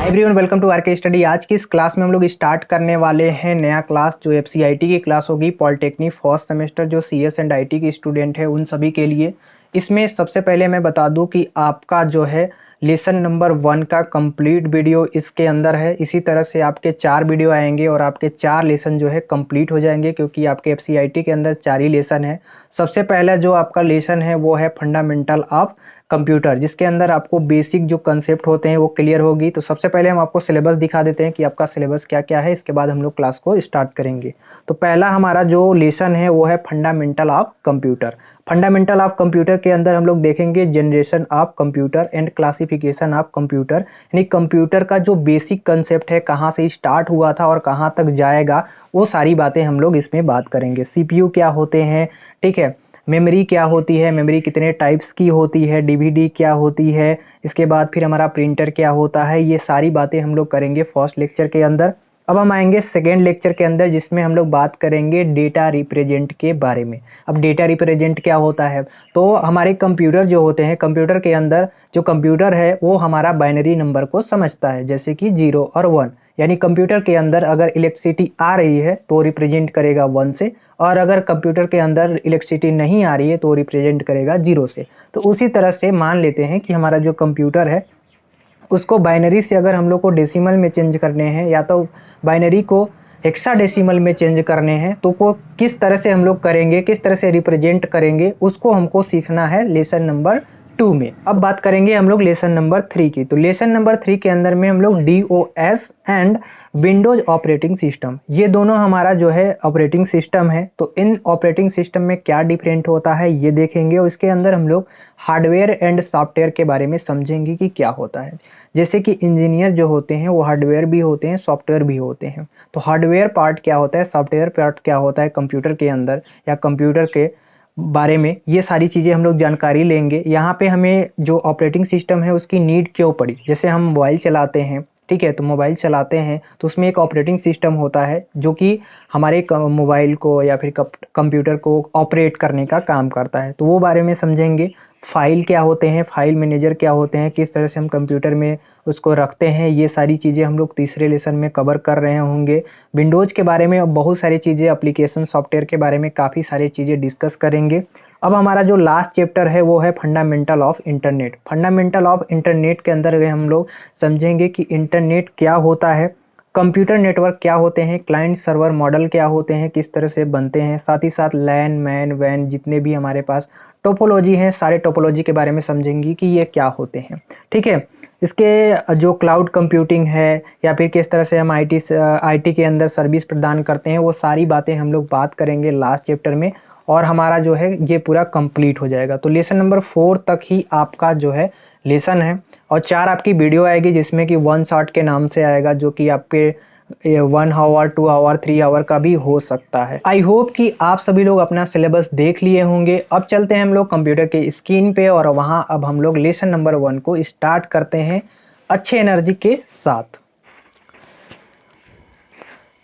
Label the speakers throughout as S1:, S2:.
S1: Everyone welcome to RK study. आज की इस क्लास में हम लोग स्टार्ट करने वाले हैं नया क्लास जो एफसीआईटी की क्लास होगी। पॉलिटेक्निक फर्स्ट सेमेस्टर जो सीएस एंड आईटी के स्टूडेंट है उन सभी के लिए। इसमें सबसे पहले मैं बता दूं कि आपका जो है लेसन नंबर 1 का कंप्लीट वीडियो इसके अंदर है। इसी तरह से आपके 4 वीडियो आएंगे और आपके 4 लेसन जो है कंप्लीट हो जाएंगे, क्योंकि आपके एफसीआईटी के अंदर 4 ही लेसन है। सबसे पहला जो आपका लेसन है वो है फंडामेंटल ऑफ कंप्यूटर, जिसके अंदर आपको बेसिक जो कंसेप्ट होते हैं वो क्लियर होगी। तो सबसे पहले हम आपको सिलेबस दिखा देते हैं कि आपका सिलेबस क्या क्या है, इसके बाद हम लोग क्लास को स्टार्ट करेंगे। तो पहला हमारा जो लेसन है वो है fundamental of computer. Fundamental of computer के अंदर हम लोग देखेंगे generation of computer and classification of computer, यानी कंप्यूटर का जो बेसिक कंसेप्ट है, कहाँ से स्टार्ट हुआ था और कहाँ तक जाएगा, वो सारी बातें हम लोग इसमें बात करेंगे। सीपीयू क्या होते हैं, ठीक है, मेमोरी क्या होती है, मेमोरी कितने टाइप्स की होती है, डीवीडी क्या होती है, इसके बाद फिर हमारा प्रिंटर क्या होता है, ये सारी बातें हम लोग करेंगे फर्स्ट लेक्चर के अंदर। अब हम आएंगे सेकेंड लेक्चर के अंदर, जिसमें हम लोग बात करेंगे डेटा रिप्रेजेंट के बारे में। अब डेटा रिप्रेजेंट क्या होता है, तो हमारे कंप्यूटर जो होते हैं, कंप्यूटर के अंदर जो कंप्यूटर है वो हमारा बाइनरी नंबर को समझता है, जैसे कि 0 और 1। यानी कंप्यूटर के अंदर अगर इलेक्ट्रिसिटी आ रही है तो रिप्रेजेंट करेगा 1 से, और अगर कंप्यूटर के अंदर इलेक्ट्रिसिटी नहीं आ रही है तो रिप्रेजेंट करेगा 0 से। तो उसी तरह से मान लेते हैं कि हमारा जो कंप्यूटर है उसको बाइनरी से अगर हम लोग को डेसिमल में चेंज करने हैं, या तो बाइनरी को हेक्साडेसिमल में चेंज करने हैं, तो वो किस तरह से हम लोग करेंगे, किस तरह से रिप्रेजेंट करेंगे, उसको हमको सीखना है लेसन नंबर 2 में। अब बात करेंगे हम लोग लेसन नंबर 3 की। तो लेसन नंबर 3 के अंदर में हम लोग DOS and Windows operating system, ये दोनों हमारा जो है ऑपरेटिंग सिस्टम है। तो इन ऑपरेटिंग सिस्टम में क्या डिफरेंट होता है ये देखेंगे, और इसके अंदर हम लोग हार्डवेयर एंड सॉफ्टवेयर के बारे में समझेंगे कि क्या होता है। जैसे कि इंजीनियर जो होते हैं वो हार्डवेयर भी होते हैं, सॉफ्टवेयर भी होते हैं। तो हार्डवेयर पार्ट क्या होता है, सॉफ्टवेयर पार्ट क्या होता है कंप्यूटर के अंदर, या कंप्यूटर के बारे में ये सारी चीज़ें हम लोग जानकारी लेंगे। यहाँ पे हमें जो ऑपरेटिंग सिस्टम है उसकी नीड क्यों पड़ी। जैसे हम मोबाइल चलाते हैं, ठीक है, तो मोबाइल चलाते हैं तो उसमें एक ऑपरेटिंग सिस्टम होता है जो कि हमारे मोबाइल को या फिर कंप्यूटर को ऑपरेट करने का काम करता है। तो वो बारे में समझेंगे। फाइल क्या होते हैं, फाइल मैनेजर क्या होते हैं, किस तरह से हम कंप्यूटर में उसको रखते हैं, ये सारी चीज़ें हम लोग तीसरे लेसन में कवर कर रहे होंगे। विंडोज़ के बारे में बहुत सारी चीज़ें, एप्लीकेशन सॉफ्टवेयर के बारे में काफ़ी सारी चीज़ें डिस्कस करेंगे। अब हमारा जो लास्ट चैप्टर है वो है fundamental of internet. Fundamental of internet के अंदर हम लोग समझेंगे कि इंटरनेट क्या होता है, कंप्यूटर नेटवर्क क्या होते हैं, क्लाइंट सर्वर मॉडल क्या होते हैं, किस तरह से बनते हैं, साथ ही साथ लैन मैन वैन जितने भी हमारे पास टोपोलॉजी हैं, सारे टोपोलॉजी के बारे में समझेंगे कि ये क्या होते हैं, ठीक है। इसके जो क्लाउड कंप्यूटिंग है या फिर किस तरह से हम आईटी के अंदर सर्विस प्रदान करते हैं, वो सारी बातें हम लोग बात करेंगे लास्ट चैप्टर में, और हमारा जो है ये पूरा कंप्लीट हो जाएगा। तो लेसन नंबर 4 तक ही आपका जो है लेसन है, और 4 आपकी वीडियो आएगी, जिसमें कि 1 शॉट के नाम से आएगा, जो कि आपके 1 आवर 2 आवर 3 आवर का भी हो सकता है। आई होप कि आप सभी लोग अपना सिलेबस देख लिए होंगे। अब चलते हैं हम लोग कंप्यूटर के स्क्रीन पे, और वहाँ अब हम लोग लेसन नंबर 1 को स्टार्ट करते हैं अच्छे एनर्जी के साथ।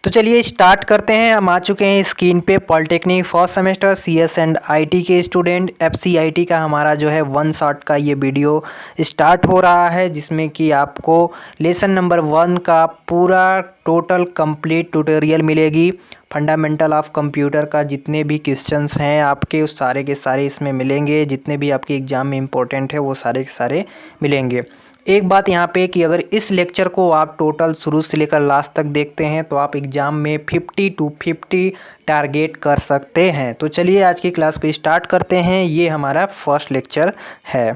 S1: तो चलिए स्टार्ट करते हैं। हम आ चुके हैं स्क्रीन पे। Polytechnic first semester CS and IT के स्टूडेंट, एफसीआईटी का हमारा जो है 1 शॉट का ये वीडियो स्टार्ट हो रहा है, जिसमें कि आपको लेसन नंबर 1 का पूरा टोटल कंप्लीट ट्यूटोरियल मिलेगी। फंडामेंटल ऑफ कंप्यूटर का जितने भी क्वेश्चंस हैं आपके, उस सारे के सारे इसमें मिलेंगे। जितने भी आपके एग्ज़ाम में इंपॉर्टेंट है वो सारे के सारे मिलेंगे। एक बात यहाँ पे कि अगर इस लेक्चर को आप टोटल शुरू से लेकर लास्ट तक देखते हैं तो आप एग्ज़ाम में 50 to 50 टारगेट कर सकते हैं। तो चलिए आज की क्लास को स्टार्ट करते हैं। ये हमारा फर्स्ट लेक्चर है।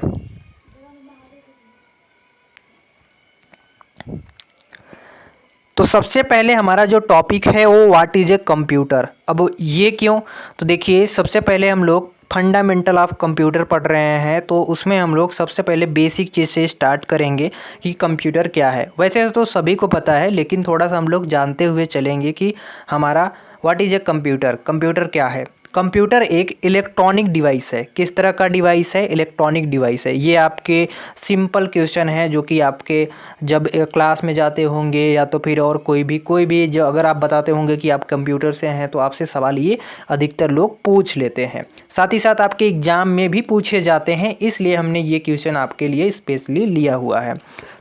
S1: तो सबसे पहले हमारा जो टॉपिक है वो व्हाट इज़ ए कंप्यूटर। अब ये क्यों, तो देखिए सबसे पहले हम लोग फंडामेंटल ऑफ कंप्यूटर पढ़ रहे हैं, तो उसमें हम लोग सबसे पहले बेसिक चीज़ से स्टार्ट करेंगे कि कंप्यूटर क्या है। वैसे तो सभी को पता है, लेकिन थोड़ा सा हम लोग जानते हुए चलेंगे कि हमारा what is a computer, computer क्या है। कंप्यूटर एक इलेक्ट्रॉनिक डिवाइस है। किस तरह का डिवाइस है? इलेक्ट्रॉनिक डिवाइस है। ये आपके सिंपल क्वेश्चन है जो कि आपके जब क्लास में जाते होंगे या तो फिर और कोई भी जो अगर आप बताते होंगे कि आप कंप्यूटर से हैं तो आपसे सवाल ये अधिकतर लोग पूछ लेते हैं। साथ ही साथ आपके एग्ज़ाम में भी पूछे जाते हैं, इसलिए हमने ये क्वेश्चन आपके लिए स्पेशली लिया हुआ है।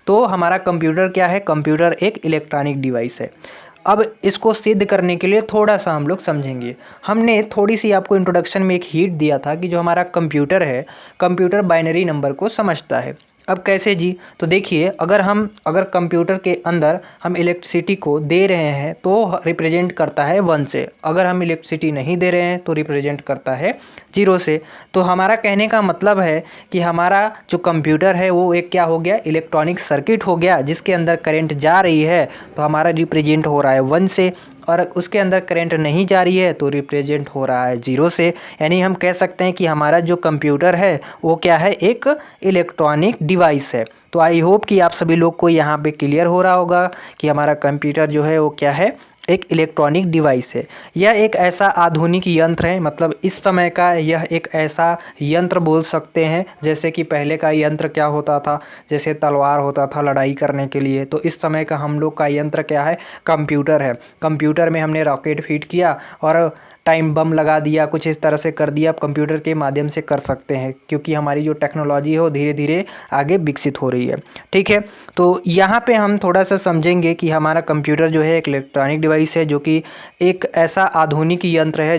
S1: तो हमारा कंप्यूटर क्या है? कंप्यूटर एक इलेक्ट्रॉनिक डिवाइस है। अब इसको सिद्ध करने के लिए थोड़ा सा हम लोग समझेंगे। हमने थोड़ी सी आपको इंट्रोडक्शन में एक हिंट दिया था कि जो हमारा कंप्यूटर है, कंप्यूटर बाइनरी नंबर को समझता है। अब कैसे जी? तो देखिए, अगर कंप्यूटर के अंदर हम इलेक्ट्रिसिटी को दे रहे हैं तो रिप्रेजेंट करता है 1 से, अगर हम इलेक्ट्रिसिटी नहीं दे रहे हैं तो रिप्रेजेंट करता है 0 से। तो हमारा कहने का मतलब है कि हमारा जो कंप्यूटर है वो एक क्या हो गया? इलेक्ट्रॉनिक सर्किट हो गया, जिसके अंदर करंट जा रही है तो हमारा रिप्रेजेंट हो रहा है 1 से, और उसके अंदर करंट नहीं जा रही है तो रिप्रेजेंट हो रहा है 0 से। यानी हम कह सकते हैं कि हमारा जो कंप्यूटर है वो क्या है? एक इलेक्ट्रॉनिक डिवाइस है। तो आई होप कि आप सभी लोग को यहाँ पे क्लियर हो रहा होगा कि हमारा कंप्यूटर जो है वो क्या है? एक इलेक्ट्रॉनिक डिवाइस है। यह एक ऐसा आधुनिक यंत्र है, मतलब इस समय का यह एक ऐसा यंत्र बोल सकते हैं। जैसे कि पहले का यंत्र क्या होता था? जैसे तलवार होता था लड़ाई करने के लिए, तो इस समय का हम लोग का यंत्र क्या है? कंप्यूटर है। कंप्यूटर में हमने रॉकेट फिट किया और टाइम बम लगा दिया, कुछ इस तरह से कर दिया। आप कंप्यूटर के माध्यम से कर सकते हैं, क्योंकि हमारी जो टेक्नोलॉजी है वो धीरे धीरे आगे विकसित हो रही है। ठीक है, तो यहाँ पे हम थोड़ा सा समझेंगे कि हमारा कंप्यूटर जो है एक इलेक्ट्रॉनिक डिवाइस है, जो कि एक ऐसा आधुनिक यंत्र है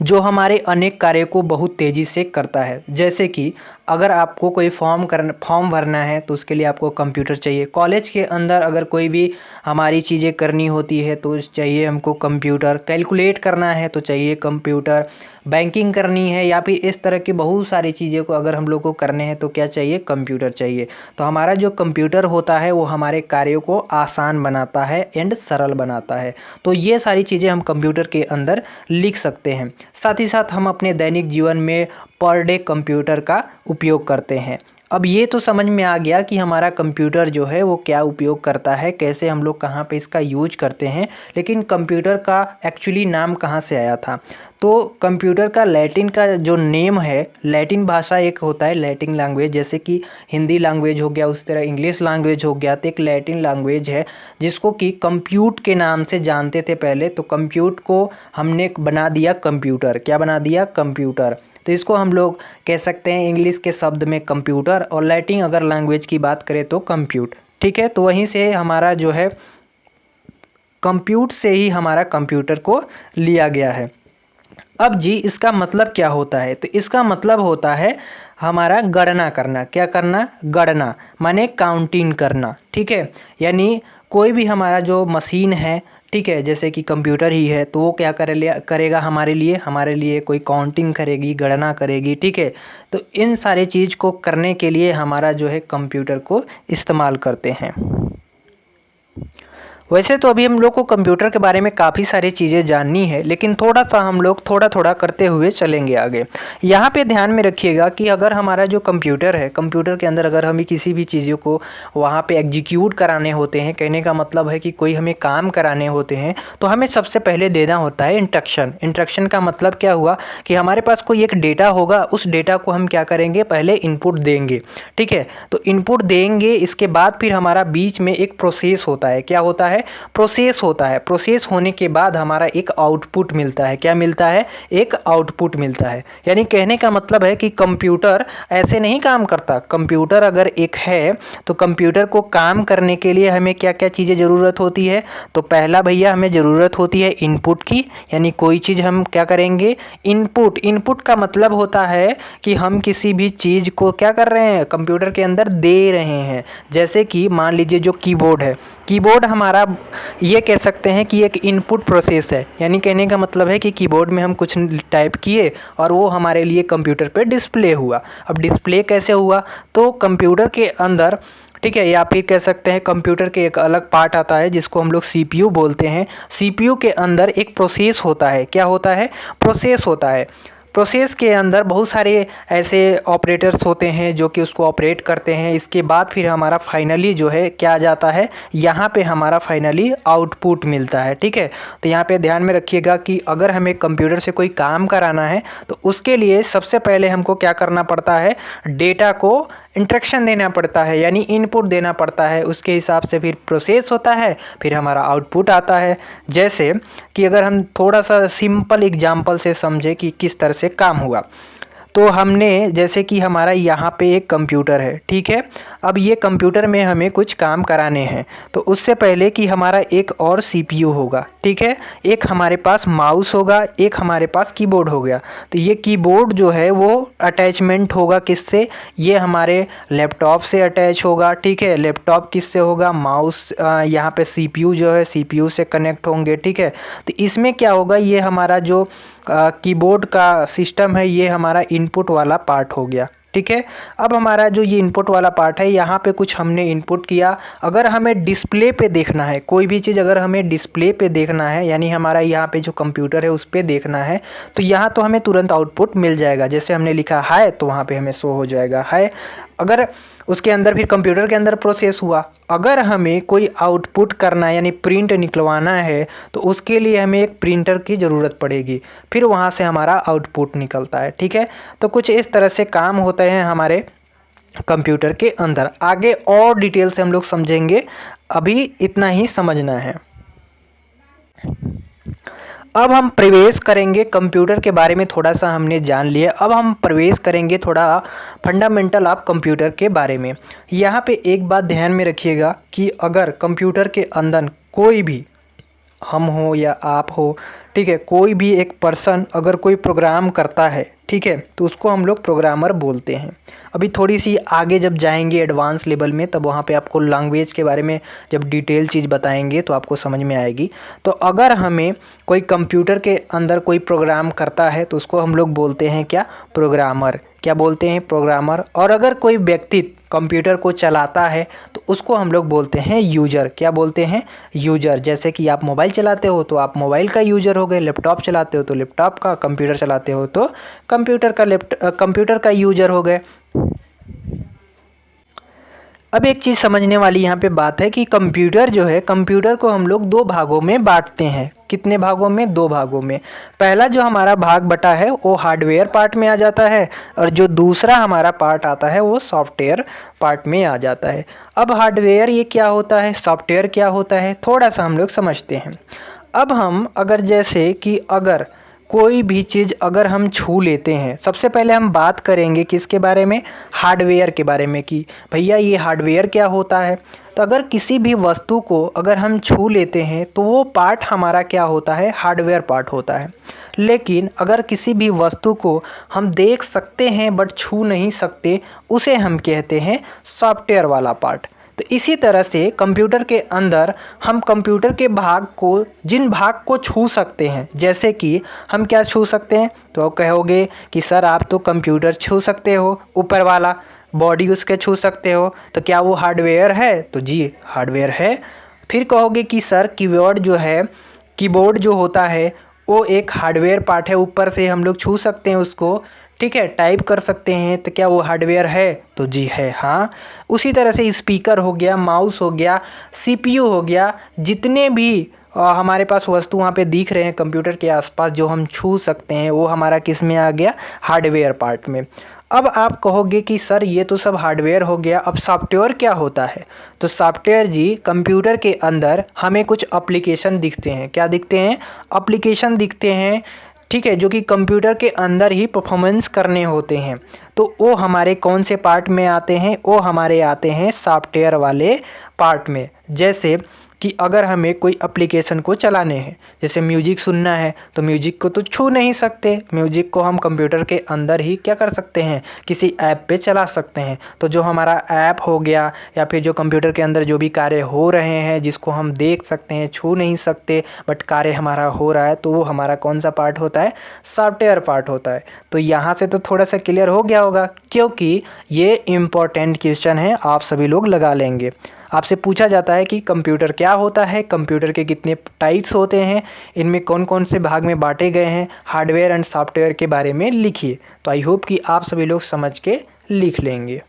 S1: जो हमारे अनेक कार्य को बहुत तेज़ी से करता है। जैसे कि अगर आपको कोई फॉर्म भरना है तो उसके लिए आपको कंप्यूटर चाहिए। कॉलेज के अंदर अगर कोई भी हमारी चीज़ें करनी होती है तो चाहिए हमको कंप्यूटर। कैलकुलेट करना है तो चाहिए कंप्यूटर। बैंकिंग करनी है या फिर इस तरह की बहुत सारी चीज़ें को अगर हम लोग को करने हैं तो क्या चाहिए? कंप्यूटर चाहिए। तो हमारा जो कंप्यूटर होता है वो हमारे कार्यों को आसान बनाता है एंड सरल बनाता है। तो ये सारी चीज़ें हम कंप्यूटर के अंदर लिख सकते हैं। साथ ही साथ हम अपने दैनिक जीवन में पर डे कंप्यूटर का उपयोग करते हैं। अब ये तो समझ में आ गया कि हमारा कंप्यूटर जो है वो क्या उपयोग करता है, कैसे हम लोग कहाँ पे इसका यूज करते हैं। लेकिन कंप्यूटर का एक्चुअली नाम कहाँ से आया था? तो कंप्यूटर का लैटिन का जो नेम है, लैटिन भाषा एक होता है लैटिन लैंग्वेज, जैसे कि हिंदी लैंग्वेज हो गया, उस तरह इंग्लिश लैंग्वेज हो गया, तो एक लैटिन लैंग्वेज है जिसको कि कंप्यूट के नाम से जानते थे पहले। तो कंप्यूट को हमने बना दिया कंप्यूटर। क्या बना दिया? कंप्यूटर। तो इसको हम लोग कह सकते हैं इंग्लिश के शब्द में कंप्यूटर, और लैटिन अगर लैंग्वेज की बात करें तो कंप्यूट। ठीक है, तो वहीं से हमारा जो है कंप्यूट से ही हमारा कंप्यूटर को लिया गया है। अब जी इसका मतलब क्या होता है? तो इसका मतलब होता है हमारा गणना करना। क्या करना? गणना माने काउंटिंग करना। ठीक है, यानी कोई भी हमारा जो मशीन है, ठीक है, जैसे कि कंप्यूटर ही है, तो वो क्या करेगा हमारे लिए कोई काउंटिंग करेगी, गणना करेगी। ठीक है, तो इन सारे चीज़ को करने के लिए हमारा जो है कंप्यूटर को इस्तेमाल करते हैं। वैसे तो अभी हम लोग को कंप्यूटर के बारे में काफ़ी सारी चीज़ें जाननी है, लेकिन थोड़ा सा हम लोग थोड़ा करते हुए चलेंगे आगे। यहाँ पे ध्यान में रखिएगा कि अगर हमारा जो कंप्यूटर है, कंप्यूटर के अंदर अगर हमें किसी भी चीज़ों को वहाँ पे एग्जीक्यूट कराने होते हैं, कहने का मतलब है कि कोई हमें काम कराने होते हैं, तो हमें सबसे पहले देना होता है इंस्ट्रक्शन। इंस्ट्रक्शन का मतलब क्या हुआ कि हमारे पास कोई एक डेटा होगा, उस डेटा को हम क्या करेंगे? पहले इनपुट देंगे। ठीक है, तो इनपुट देंगे, इसके बाद फिर हमारा बीच में एक प्रोसेस होता है। क्या होता है? प्रोसेस होता है। प्रोसेस होने के बाद हमारा एक आउटपुट मिलता है। क्या मिलता है? एक आउटपुट मिलता है। यानी कहने का मतलब है कि कंप्यूटर ऐसे नहीं काम करता। कंप्यूटर अगर एक है तो कंप्यूटर को काम करने के लिए हमें क्या क्या चीज़ें ज़रूरत होती है? तो पहला भैया हमें ज़रूरत होती है इनपुट की, यानी कोई चीज़ हम क्या करेंगे? इनपुट। इनपुट का मतलब होता है कि हम किसी भी चीज़ को क्या कर रहे हैं? कंप्यूटर के अंदर दे रहे हैं। जैसे कि मान लीजिए जो कीबोर्ड है, कीबोर्ड हमारा ये कह सकते हैं कि एक इनपुट प्रोसेस है। यानी कहने का मतलब है कि कीबोर्ड में हम कुछ टाइप किए और वो हमारे लिए कंप्यूटर पे डिस्प्ले हुआ। अब डिस्प्ले कैसे हुआ? तो कंप्यूटर के अंदर, ठीक है, या फिर कह सकते हैं कंप्यूटर के एक अलग पार्ट आता है जिसको हम लोग CPU बोलते हैं। CPU के अंदर एक प्रोसेस होता है। क्या होता है? प्रोसेस होता है। प्रोसेस के अंदर बहुत सारे ऐसे ऑपरेटर्स होते हैं जो कि उसको ऑपरेट करते हैं। इसके बाद फिर हमारा फाइनली जो है क्या आ जाता है, यहाँ पे हमारा फाइनली आउटपुट मिलता है। ठीक है, तो यहाँ पे ध्यान में रखिएगा कि अगर हमें कंप्यूटर से कोई काम कराना है तो उसके लिए सबसे पहले हमको क्या करना पड़ता है, डेटा को इंस्ट्रक्शन देना पड़ता है, यानी इनपुट देना पड़ता है। उसके हिसाब से फिर प्रोसेस होता है, फिर हमारा आउटपुट आता है। जैसे कि अगर हम थोड़ा सा सिंपल एग्जांपल से समझे कि किस तरह से काम हुआ, तो हमने जैसे कि हमारा यहाँ पे एक कंप्यूटर है। ठीक है, अब ये कंप्यूटर में हमें कुछ काम कराने हैं, तो उससे पहले कि हमारा एक और सीपीयू होगा। ठीक है, एक हमारे पास माउस होगा, एक हमारे पास कीबोर्ड हो गया। तो ये कीबोर्ड जो है वो अटैचमेंट होगा किससे, ये हमारे लैपटॉप से अटैच होगा। ठीक है, लैपटॉप किससे होगा, माउस, यहाँ पे सीपीयू जो है सीपीयू से कनेक्ट होंगे। ठीक है, तो इसमें क्या होगा, ये हमारा जो कीबोर्ड का सिस्टम है ये हमारा इनपुट वाला पार्ट हो गया। ठीक है, अब हमारा जो ये इनपुट वाला पार्ट है, यहाँ पे कुछ हमने इनपुट किया। अगर हमें डिस्प्ले पे देखना है कोई भी चीज़, अगर हमें डिस्प्ले पे देखना है, यानी हमारा यहाँ पे जो कंप्यूटर है उस पर देखना है, तो यहाँ तो हमें तुरंत आउटपुट मिल जाएगा। जैसे हमने लिखा है तो वहाँ पे हमें शो हो जाएगा है। अगर उसके अंदर फिर कंप्यूटर के अंदर प्रोसेस हुआ, अगर हमें कोई आउटपुट करना है यानी प्रिंट निकलवाना है, तो उसके लिए हमें एक प्रिंटर की ज़रूरत पड़ेगी, फिर वहाँ से हमारा आउटपुट निकलता है। ठीक है, तो कुछ इस तरह से काम होते हैं हमारे कंप्यूटर के अंदर। आगे और डिटेल से हम लोग समझेंगे, अभी इतना ही समझना है। अब हम प्रवेश करेंगे कंप्यूटर के बारे में, थोड़ा सा हमने जान लिया। अब हम प्रवेश करेंगे थोड़ा फंडामेंटल ऑफ कंप्यूटर के बारे में। यहाँ पे एक बात ध्यान में रखिएगा कि अगर कंप्यूटर के अंदर कोई भी, हम हो या आप हो, ठीक है, कोई भी एक पर्सन अगर कोई प्रोग्राम करता है, ठीक है, तो उसको हम लोग प्रोग्रामर बोलते हैं। अभी थोड़ी सी आगे जब जाएंगे एडवांस लेवल में, तब वहाँ पे आपको लैंग्वेज के बारे में जब डिटेल चीज़ बताएंगे तो आपको समझ में आएगी। तो अगर हमें कोई कंप्यूटर के अंदर कोई प्रोग्राम करता है तो उसको हम लोग बोलते हैं क्या, प्रोग्रामर। क्या बोलते हैं, प्रोग्रामर। और अगर कोई व्यक्ति कंप्यूटर को चलाता है तो उसको हम लोग बोलते हैं यूजर। क्या बोलते हैं, यूजर। जैसे कि आप मोबाइल चलाते हो तो आप मोबाइल का यूजर हो गए, लैपटॉप चलाते हो तो लैपटॉप का, कंप्यूटर चलाते हो तो कंप्यूटर का यूजर हो गए। अब एक चीज़ समझने वाली यहाँ पे बात है कि कंप्यूटर जो है, कंप्यूटर को हम लोग दो भागों में बांटते हैं। कितने भागों में, दो भागों में। पहला जो हमारा भाग बटा है वो हार्डवेयर पार्ट में आ जाता है, और जो दूसरा हमारा पार्ट आता है वो सॉफ्टवेयर पार्ट में आ जाता है। अब हार्डवेयर ये क्या होता है, सॉफ्टवेयर क्या होता है, थोड़ा सा हम लोग समझते हैं। अब हम अगर जैसे कि अगर कोई भी चीज़ अगर हम छू लेते हैं, सबसे पहले हम बात करेंगे किसके बारे में, हार्डवेयर के बारे में, कि भैया ये हार्डवेयर क्या होता है। तो अगर किसी भी वस्तु को अगर हम छू लेते हैं तो वो पार्ट हमारा क्या होता है, हार्डवेयर पार्ट होता है। लेकिन अगर किसी भी वस्तु को हम देख सकते हैं बट छू नहीं सकते, उसे हम कहते हैं सॉफ्टवेयर वाला पार्ट। तो इसी तरह से कंप्यूटर के अंदर हम कंप्यूटर के भाग को, जिन भाग को छू सकते हैं, जैसे कि हम क्या छू सकते हैं, तो कहोगे कि सर आप तो कंप्यूटर छू सकते हो, ऊपर वाला बॉडी उसके छू सकते हो, तो क्या वो हार्डवेयर है, तो जी हार्डवेयर है। फिर कहोगे कि सर कीबोर्ड जो है, कीबोर्ड जो होता है वो एक हार्डवेयर पार्ट है, ऊपर से हम लोग छू सकते हैं उसको, ठीक है, टाइप कर सकते हैं, तो क्या वो हार्डवेयर है, तो जी है, हाँ। उसी तरह से स्पीकर हो गया, माउस हो गया, सीपीयू हो गया, जितने भी हमारे पास वस्तु वहाँ पे दिख रहे हैं कंप्यूटर के आसपास जो हम छू सकते हैं, वो हमारा किस में आ गया, हार्डवेयर पार्ट में। अब आप कहोगे कि सर ये तो सब हार्डवेयर हो गया, अब सॉफ्टवेयर क्या होता है। तो सॉफ्टवेयर जी, कंप्यूटर के अंदर हमें कुछ एप्लीकेशन दिखते हैं। क्या दिखते हैं, एप्लीकेशन दिखते हैं, ठीक है, जो कि कंप्यूटर के अंदर ही परफॉर्मेंस करने होते हैं। तो वो हमारे कौन से पार्ट में आते हैं, वो हमारे आते हैं सॉफ्टवेयर वाले पार्ट में। जैसे कि अगर हमें कोई एप्लीकेशन को चलाने हैं, जैसे म्यूजिक सुनना है, तो म्यूजिक को तो छू नहीं सकते, म्यूजिक को हम कंप्यूटर के अंदर ही क्या कर सकते हैं, किसी ऐप पे चला सकते हैं। तो जो हमारा ऐप हो गया, या फिर जो कंप्यूटर के अंदर जो भी कार्य हो रहे हैं जिसको हम देख सकते हैं, छू नहीं सकते बट कार्य हमारा हो रहा है, तो वो हमारा कौन सा पार्ट होता है, सॉफ्टवेयर पार्ट होता है। तो यहाँ से तो थोड़ा सा क्लियर हो गया होगा, क्योंकि ये इम्पोर्टेंट क्वेश्चन है, आप सभी लोग लगा लेंगे। आपसे पूछा जाता है कि कंप्यूटर क्या होता है, कंप्यूटर के कितने टाइप्स होते हैं, इनमें कौन कौन से भाग में बांटे गए हैं, हार्डवेयर एंड सॉफ्टवेयर के बारे में लिखिए। तो आई होप कि आप सभी लोग समझ के लिख लेंगे।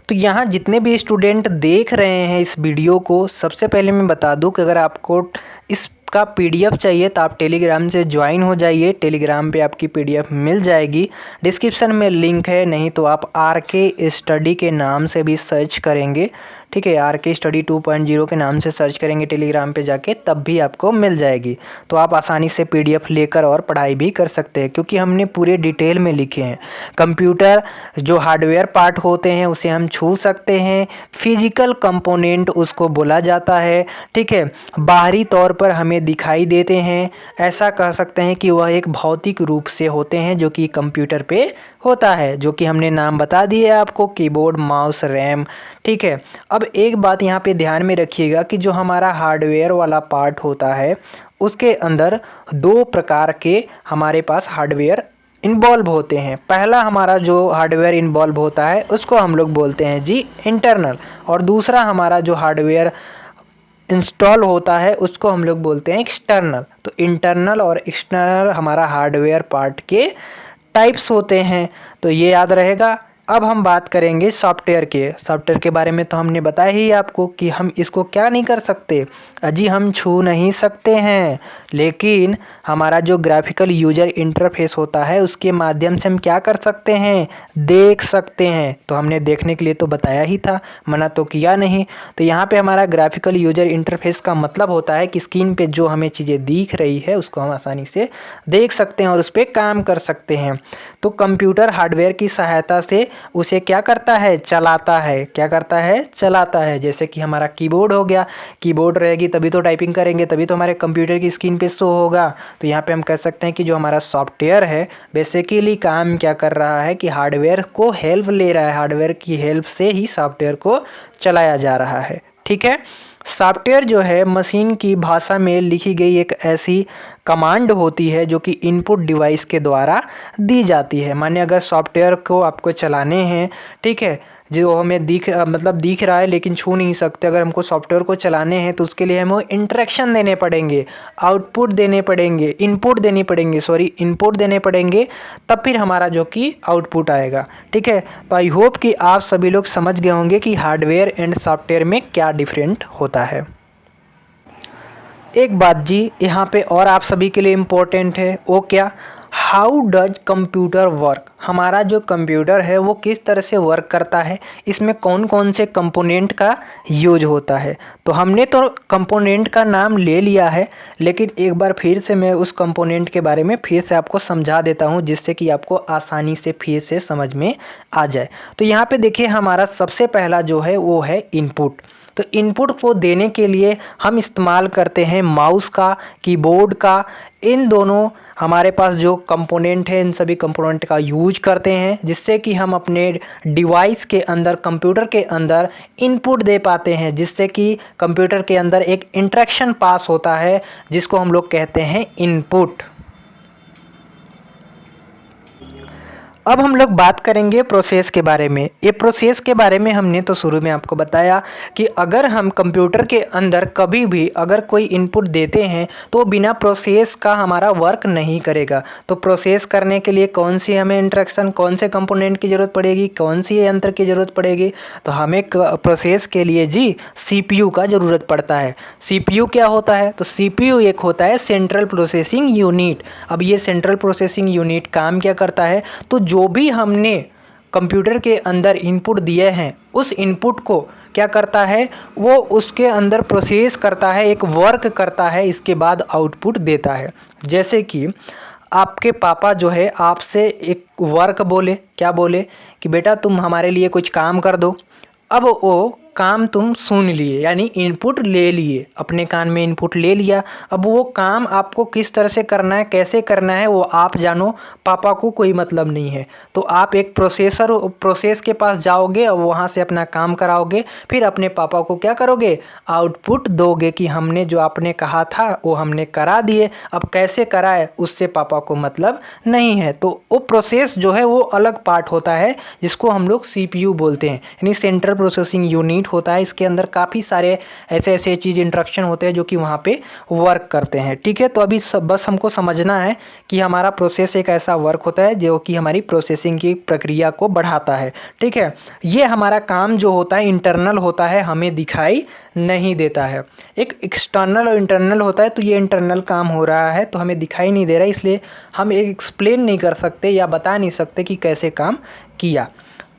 S1: तो यहाँ जितने भी स्टूडेंट देख रहे हैं इस वीडियो को, सबसे पहले मैं बता दूं कि अगर आपको इसका पीडीएफ चाहिए तो आप टेलीग्राम से ज्वाइन हो जाइए। टेलीग्राम पे आपकी पीडीएफ मिल जाएगी, डिस्क्रिप्शन में लिंक है, नहीं तो आप आरके स्टडी के नाम से भी सर्च करेंगे, ठीक है, आरके स्टडी 2.0 के नाम से सर्च करेंगे टेलीग्राम पे जाके, तब भी आपको मिल जाएगी। तो आप आसानी से पीडीएफ लेकर और पढ़ाई भी कर सकते हैं, क्योंकि हमने पूरे डिटेल में लिखे हैं। कंप्यूटर जो हार्डवेयर पार्ट होते हैं उसे हम छू सकते हैं, फिजिकल कंपोनेंट उसको बोला जाता है, ठीक है, बाहरी तौर पर हमें दिखाई देते हैं, ऐसा कह सकते हैं कि वह एक भौतिक रूप से होते हैं जो कि कंप्यूटर पे होता है, जो कि हमने नाम बता दिए आपको, कीबोर्ड, माउस, रैम, ठीक है। अब एक बात यहाँ पे ध्यान में रखिएगा कि जो हमारा हार्डवेयर वाला पार्ट होता है उसके अंदर दो प्रकार के हमारे पास हार्डवेयर इन्वॉल्व होते हैं। पहला हमारा जो हार्डवेयर इन्वॉल्व होता है उसको हम लोग बोलते हैं जी इंटरनल, और दूसरा हमारा जो हार्डवेयर इंस्टॉल होता है उसको हम लोग बोलते हैं एक्सटर्नल। तो इंटरनल और एक्सटर्नल हमारा हार्डवेयर पार्ट के टाइप्स होते हैं, तो ये याद रहेगा। अब हम बात करेंगे सॉफ्टवेयर के। सॉफ्टवेयर के बारे में तो हमने बताया ही आपको कि हम इसको क्या नहीं कर सकते, अजी हम छू नहीं सकते हैं, लेकिन हमारा जो ग्राफिकल यूजर इंटरफेस होता है उसके माध्यम से हम क्या कर सकते हैं, देख सकते हैं। तो हमने देखने के लिए तो बताया ही था, मना तो किया नहीं। तो यहाँ पे हमारा ग्राफिकल यूजर इंटरफेस का मतलब होता है कि स्क्रीन पे जो हमें चीज़ें दिख रही है उसको हम आसानी से देख सकते हैं और उस पर काम कर सकते हैं। तो कंप्यूटर हार्डवेयर की सहायता से उसे क्या करता है, चलाता है। क्या करता है, चलाता है। जैसे कि हमारा कीबोर्ड हो गया, कीबोर्ड रहेगी तभी तो टाइपिंग करेंगे, तभी तो हमारे कंप्यूटर की स्क्रीन पे शो होगा। तो यहाँ पे हम कह सकते हैं कि जो हमारा सॉफ्टवेयर है बेसिकली काम क्या कर रहा है कि हार्डवेयर को हेल्प ले रहा है, हार्डवेयर की हेल्प से ही सॉफ्टवेयर को चलाया जा रहा है, ठीक है। सॉफ्टवेयर जो है मशीन की भाषा में लिखी गई एक ऐसी कमांड होती है जो कि इनपुट डिवाइस के द्वारा दी जाती है। माने अगर सॉफ्टवेयर को आपको चलाने हैं, ठीक है, जो हमें दिख रहा है लेकिन छू नहीं सकते, अगर हमको सॉफ्टवेयर को चलाने हैं तो उसके लिए हमें इंस्ट्रक्शन देने पड़ेंगे, आउटपुट देने पड़ेंगे, इनपुट देने पड़ेंगे, तब फिर हमारा जो कि आउटपुट आएगा, ठीक है। तो आई होप कि आप सभी लोग समझ गए होंगे कि हार्डवेयर एंड सॉफ्टवेयर में क्या डिफरेंट होता है। एक बात जी यहाँ पे और आप सभी के लिए इम्पोर्टेंट है, वो क्या, हाउ डज कंप्यूटर वर्क। हमारा जो कंप्यूटर है वो किस तरह से वर्क करता है, इसमें कौन कौन से कंपोनेंट का यूज होता है। तो हमने तो कंपोनेंट का नाम ले लिया है, लेकिन एक बार फिर से मैं उस कंपोनेंट के बारे में फिर से आपको समझा देता हूँ, जिससे कि आपको आसानी से फिर से समझ में आ जाए। तो यहाँ पे देखिए हमारा सबसे पहला जो है वो है इनपुट। तो इनपुट को देने के लिए हम इस्तेमाल करते हैं माउस का, कीबोर्ड का। इन दोनों हमारे पास जो कंपोनेंट है इन सभी कंपोनेंट का यूज करते हैं, जिससे कि हम अपने डिवाइस के अंदर, कंप्यूटर के अंदर इनपुट दे पाते हैं, जिससे कि कंप्यूटर के अंदर एक इंस्ट्रक्शन पास होता है जिसको हम लोग कहते हैं इनपुट। अब हम लोग बात करेंगे प्रोसेस के बारे में। ये प्रोसेस के बारे में हमने तो शुरू में आपको बताया कि अगर हम कंप्यूटर के अंदर कभी भी अगर कोई इनपुट देते हैं तो बिना प्रोसेस का हमारा वर्क नहीं करेगा। तो प्रोसेस करने के लिए कौन सी हमें इंस्ट्रक्शन, कौन से कंपोनेंट की ज़रूरत पड़ेगी, कौन सी यंत्र की ज़रूरत पड़ेगी, तो हमें प्रोसेस के लिए जी CPU का ज़रूरत पड़ता है। CPU क्या होता है, तो CPU एक होता है सेंट्रल प्रोसेसिंग यूनिट। अब ये सेंट्रल प्रोसेसिंग यूनिट काम क्या करता है, तो जो भी हमने कंप्यूटर के अंदर इनपुट दिए हैं उस इनपुट को क्या करता है, वो उसके अंदर प्रोसेस करता है, एक वर्क करता है, इसके बाद आउटपुट देता है। जैसे कि आपके पापा जो है आपसे एक वर्क बोले, क्या बोले कि बेटा तुम हमारे लिए कुछ काम कर दो। अब वो काम तुम सुन लिए, यानी इनपुट ले लिए, अपने कान में इनपुट ले लिया। अब वो काम आपको किस तरह से करना है, कैसे करना है, वो आप जानो, पापा को कोई मतलब नहीं है। तो आप एक प्रोसेस के पास जाओगे और वहाँ से अपना काम कराओगे, फिर अपने पापा को क्या करोगे, आउटपुट दोगे कि हमने जो आपने कहा था वो हमने करा दिए। अब कैसे कराए उससे पापा को मतलब नहीं है। तो वो प्रोसेस जो है वो अलग पार्ट होता है जिसको हम लोग CPU बोलते हैं, यानी सेंट्रल प्रोसेसिंग यूनिट यूनिट होता है, इसके अंदर काफ़ी सारे ऐसे ऐसे चीज़ इंस्ट्रक्शन होते हैं जो कि वहाँ पे वर्क करते हैं। ठीक है, तो अभी बस हमको समझना है कि हमारा प्रोसेस एक ऐसा वर्क होता है जो कि हमारी प्रोसेसिंग की प्रक्रिया को बढ़ाता है। ठीक है, ये हमारा काम जो होता है इंटरनल होता है, हमें दिखाई नहीं देता है। एक एक्सटर्नल और इंटरनल होता है, तो ये इंटरनल काम हो रहा है तो हमें दिखाई नहीं दे रहा है, इसलिए हम एक्सप्लेन नहीं कर सकते या बता नहीं सकते कि कैसे काम किया।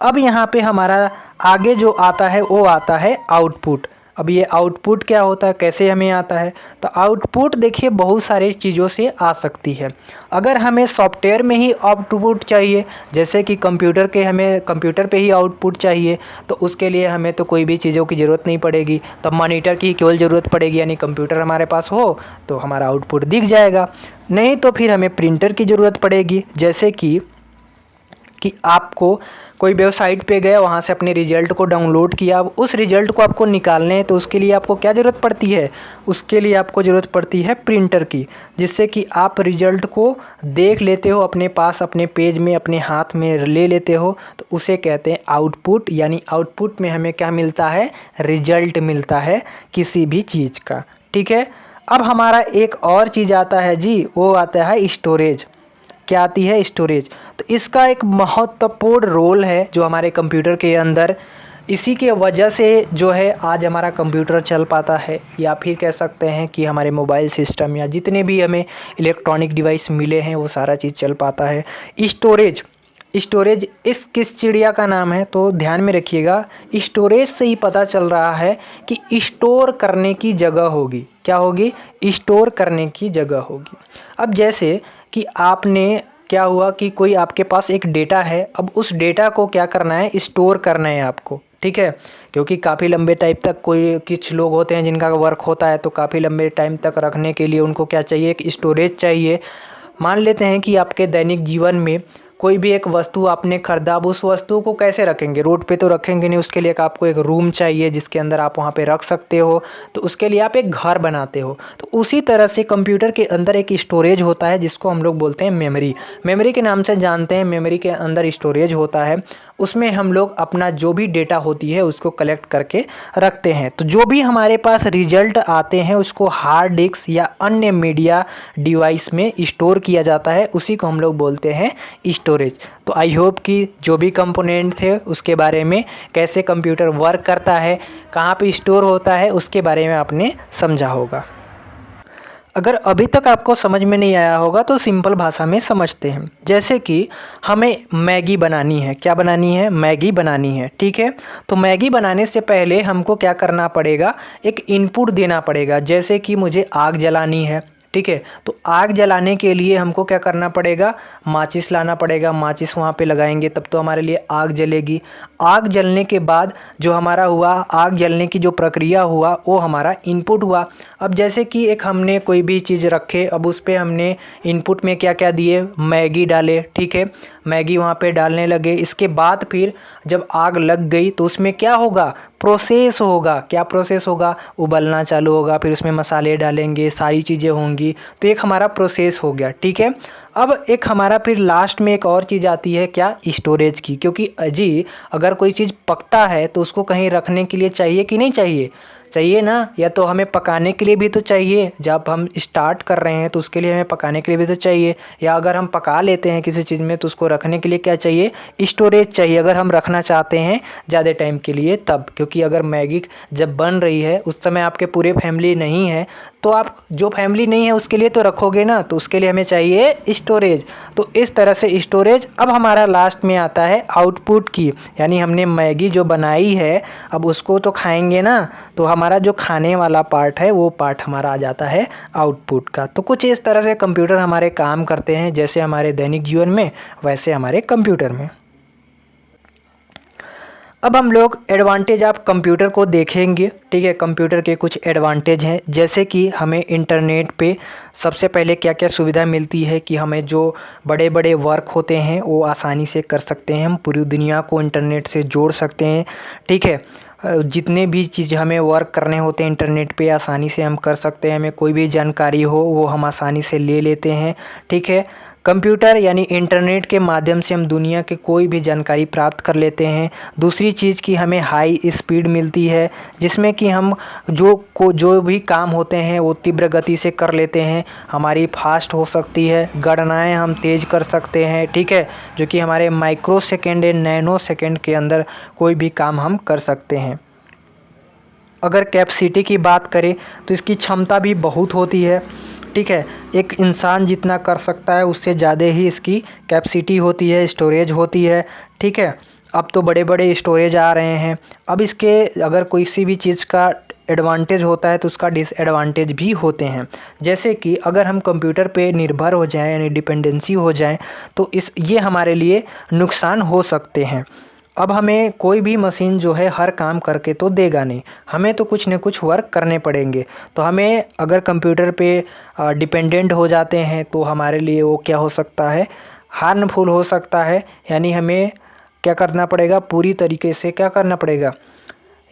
S1: अब यहाँ पे हमारा आगे जो आता है वो आता है आउटपुट। अब ये आउटपुट क्या होता है, कैसे हमें आता है, तो आउटपुट देखिए बहुत सारी चीज़ों से आ सकती है। अगर हमें सॉफ्टवेयर में ही आउटपुट चाहिए, जैसे कि कंप्यूटर के हमें कंप्यूटर पे ही आउटपुट चाहिए, तो उसके लिए हमें तो कोई भी चीज़ों की ज़रूरत नहीं पड़ेगी, तो मॉनिटर की केवल ज़रूरत पड़ेगी, यानी कंप्यूटर हमारे पास हो तो हमारा आउटपुट दिख जाएगा। नहीं तो फिर हमें प्रिंटर की ज़रूरत पड़ेगी, जैसे कि आपको कोई वेबसाइट पे गए, वहाँ से अपने रिज़ल्ट को डाउनलोड किया, अब उस रिज़ल्ट को आपको निकालने हैं तो उसके लिए आपको क्या ज़रूरत पड़ती है, उसके लिए आपको ज़रूरत पड़ती है प्रिंटर की, जिससे कि आप रिज़ल्ट को देख लेते हो अपने पास, अपने पेज में, अपने हाथ में ले लेते हो, तो उसे कहते हैं आउटपुट। यानी आउटपुट में हमें क्या मिलता है, रिज़ल्ट मिलता है किसी भी चीज़ का। ठीक है, अब हमारा एक और चीज़ आता है जी, वो आता है स्टोरेज। क्या आती है, स्टोरेज। तो इसका एक महत्वपूर्ण रोल है जो हमारे कंप्यूटर के अंदर, इसी के वजह से जो है आज हमारा कंप्यूटर चल पाता है, या फिर कह सकते हैं कि हमारे मोबाइल सिस्टम या जितने भी हमें इलेक्ट्रॉनिक डिवाइस मिले हैं वो सारा चीज़ चल पाता है। स्टोरेज, स्टोरेज इस किस चिड़िया का नाम है, तो ध्यान में रखिएगा, स्टोरेज से ही पता चल रहा है कि स्टोर करने की जगह होगी। क्या होगी, स्टोर करने की जगह होगी। अब जैसे कि आपने क्या हुआ कि कोई आपके पास एक डेटा है, अब उस डेटा को क्या करना है, स्टोर करना है आपको। ठीक है, क्योंकि काफ़ी लंबे टाइम तक कोई कुछ लोग होते हैं जिनका वर्क होता है, तो काफ़ी लंबे टाइम तक रखने के लिए उनको क्या चाहिए, एक स्टोरेज चाहिए। मान लेते हैं कि आपके दैनिक जीवन में कोई भी एक वस्तु आपने खरीदा, अब उस वस्तु को कैसे रखेंगे, रोड पे तो रखेंगे नहीं, उसके लिए आपको एक रूम चाहिए जिसके अंदर आप वहाँ पे रख सकते हो, तो उसके लिए आप एक घर बनाते हो। तो उसी तरह से कंप्यूटर के अंदर एक स्टोरेज होता है जिसको हम लोग बोलते हैं मेमोरी। मेमोरी के नाम से जानते हैं, मेमोरी के अंदर स्टोरेज होता है, उसमें हम लोग अपना जो भी डेटा होती है उसको कलेक्ट करके रखते हैं। तो जो भी हमारे पास रिजल्ट आते हैं उसको हार्ड डिस्क या अन्य मीडिया डिवाइस में स्टोर किया जाता है, उसी को हम लोग बोलते हैं स्टोरेज। तो आई होप कि जो भी कंपोनेंट थे उसके बारे में, कैसे कंप्यूटर वर्क करता है, कहाँ पे स्टोर होता है, उसके बारे में आपने समझा होगा। अगर अभी तक आपको समझ में नहीं आया होगा तो सिंपल भाषा में समझते हैं। जैसे कि हमें मैगी बनानी है, क्या बनानी है, मैगी बनानी है। ठीक है, तो मैगी बनाने से पहले हमको क्या करना पड़ेगा, एक इनपुट देना पड़ेगा। जैसे कि मुझे आग जलानी है, ठीक है, तो आग जलाने के लिए हमको क्या करना पड़ेगा, माचिस लाना पड़ेगा, माचिस वहाँ पे लगाएंगे तब तो हमारे लिए आग जलेगी। आग जलने के बाद जो हमारा हुआ, आग जलने की जो प्रक्रिया हुआ वो हमारा इनपुट हुआ। अब जैसे कि एक हमने कोई भी चीज़ रखे, अब उस पर हमने इनपुट में क्या क्या दिए, मैगी डाले। ठीक है, मैगी वहाँ पे डालने लगे, इसके बाद फिर जब आग लग गई तो उसमें क्या होगा, प्रोसेस होगा। क्या प्रोसेस होगा, उबलना चालू होगा, फिर उसमें मसाले डालेंगे, सारी चीज़ें होंगी, तो एक हमारा प्रोसेस हो गया। ठीक है, अब एक हमारा फिर लास्ट में एक और चीज़ आती है, क्या, स्टोरेज की। क्योंकि जी अगर कोई चीज़ पकता है तो उसको कहीं रखने के लिए चाहिए कि नहीं चाहिए, चाहिए ना, या तो हमें पकाने के लिए भी तो चाहिए, जब हम स्टार्ट कर रहे हैं तो उसके लिए हमें पकाने के लिए भी तो चाहिए, या अगर हम पका लेते हैं किसी चीज़ में तो उसको रखने के लिए क्या चाहिए, स्टोरेज चाहिए, अगर हम रखना चाहते हैं ज़्यादा टाइम के लिए तब। क्योंकि अगर मैगी जब बन रही है उस समय आपके पूरे फैमिली नहीं है, तो आप जो फैमिली नहीं है उसके लिए तो रखोगे ना, तो उसके लिए हमें चाहिए स्टोरेज। तो इस तरह से स्टोरेज। अब हमारा लास्ट में आता है आउटपुट की, यानी हमने मैगी जो बनाई है अब उसको तो खाएंगे ना, तो हमारा जो खाने वाला पार्ट है वो पार्ट हमारा आ जाता है आउटपुट का। तो कुछ इस तरह से कंप्यूटर हमारे काम करते हैं, जैसे हमारे दैनिक जीवन में वैसे हमारे कंप्यूटर में। अब हम लोग एडवांटेज ऑफ कंप्यूटर को देखेंगे। ठीक है, कंप्यूटर के कुछ एडवांटेज हैं, जैसे कि हमें इंटरनेट पे सबसे पहले क्या क्या सुविधा मिलती है कि हमें जो बड़े बड़े वर्क होते हैं वो आसानी से कर सकते हैं, हम पूरी दुनिया को इंटरनेट से जोड़ सकते हैं। ठीक है, जितने भी चीज़ हमें वर्क करने होते हैं इंटरनेट पे आसानी से हम कर सकते हैं, हमें कोई भी जानकारी हो वो हम आसानी से ले लेते हैं। ठीक है, कंप्यूटर यानी इंटरनेट के माध्यम से हम दुनिया के कोई भी जानकारी प्राप्त कर लेते हैं। दूसरी चीज़ कि हमें हाई स्पीड मिलती है, जिसमें कि हम जो भी काम होते हैं वो तीव्र गति से कर लेते हैं। हमारी फास्ट हो सकती है, गणनाएं हम तेज़ कर सकते हैं, ठीक है, जो कि हमारे माइक्रो सेकेंड या नैनो सेकेंड के अंदर कोई भी काम हम कर सकते हैं। अगर कैपेसिटी की बात करें तो इसकी क्षमता भी बहुत होती है, ठीक है। एक इंसान जितना कर सकता है उससे ज़्यादा ही इसकी कैपेसिटी होती है, स्टोरेज होती है, ठीक है। अब तो बड़े बड़े स्टोरेज आ रहे हैं। अब इसके अगर कोई सी भी चीज़ का एडवांटेज होता है तो उसका डिसएडवांटेज भी होते हैं। जैसे कि अगर हम कंप्यूटर पे निर्भर हो जाएं यानी डिपेंडेंसी हो जाएं तो ये हमारे लिए नुकसान हो सकते हैं। अब हमें कोई भी मशीन जो है हर काम करके तो देगा नहीं, हमें तो कुछ न कुछ वर्क करने पड़ेंगे। तो हमें अगर कंप्यूटर पे डिपेंडेंट हो जाते हैं तो हमारे लिए वो क्या हो सकता है, हार्मफुल हो सकता है। यानी हमें क्या करना पड़ेगा, पूरी तरीके से क्या करना पड़ेगा,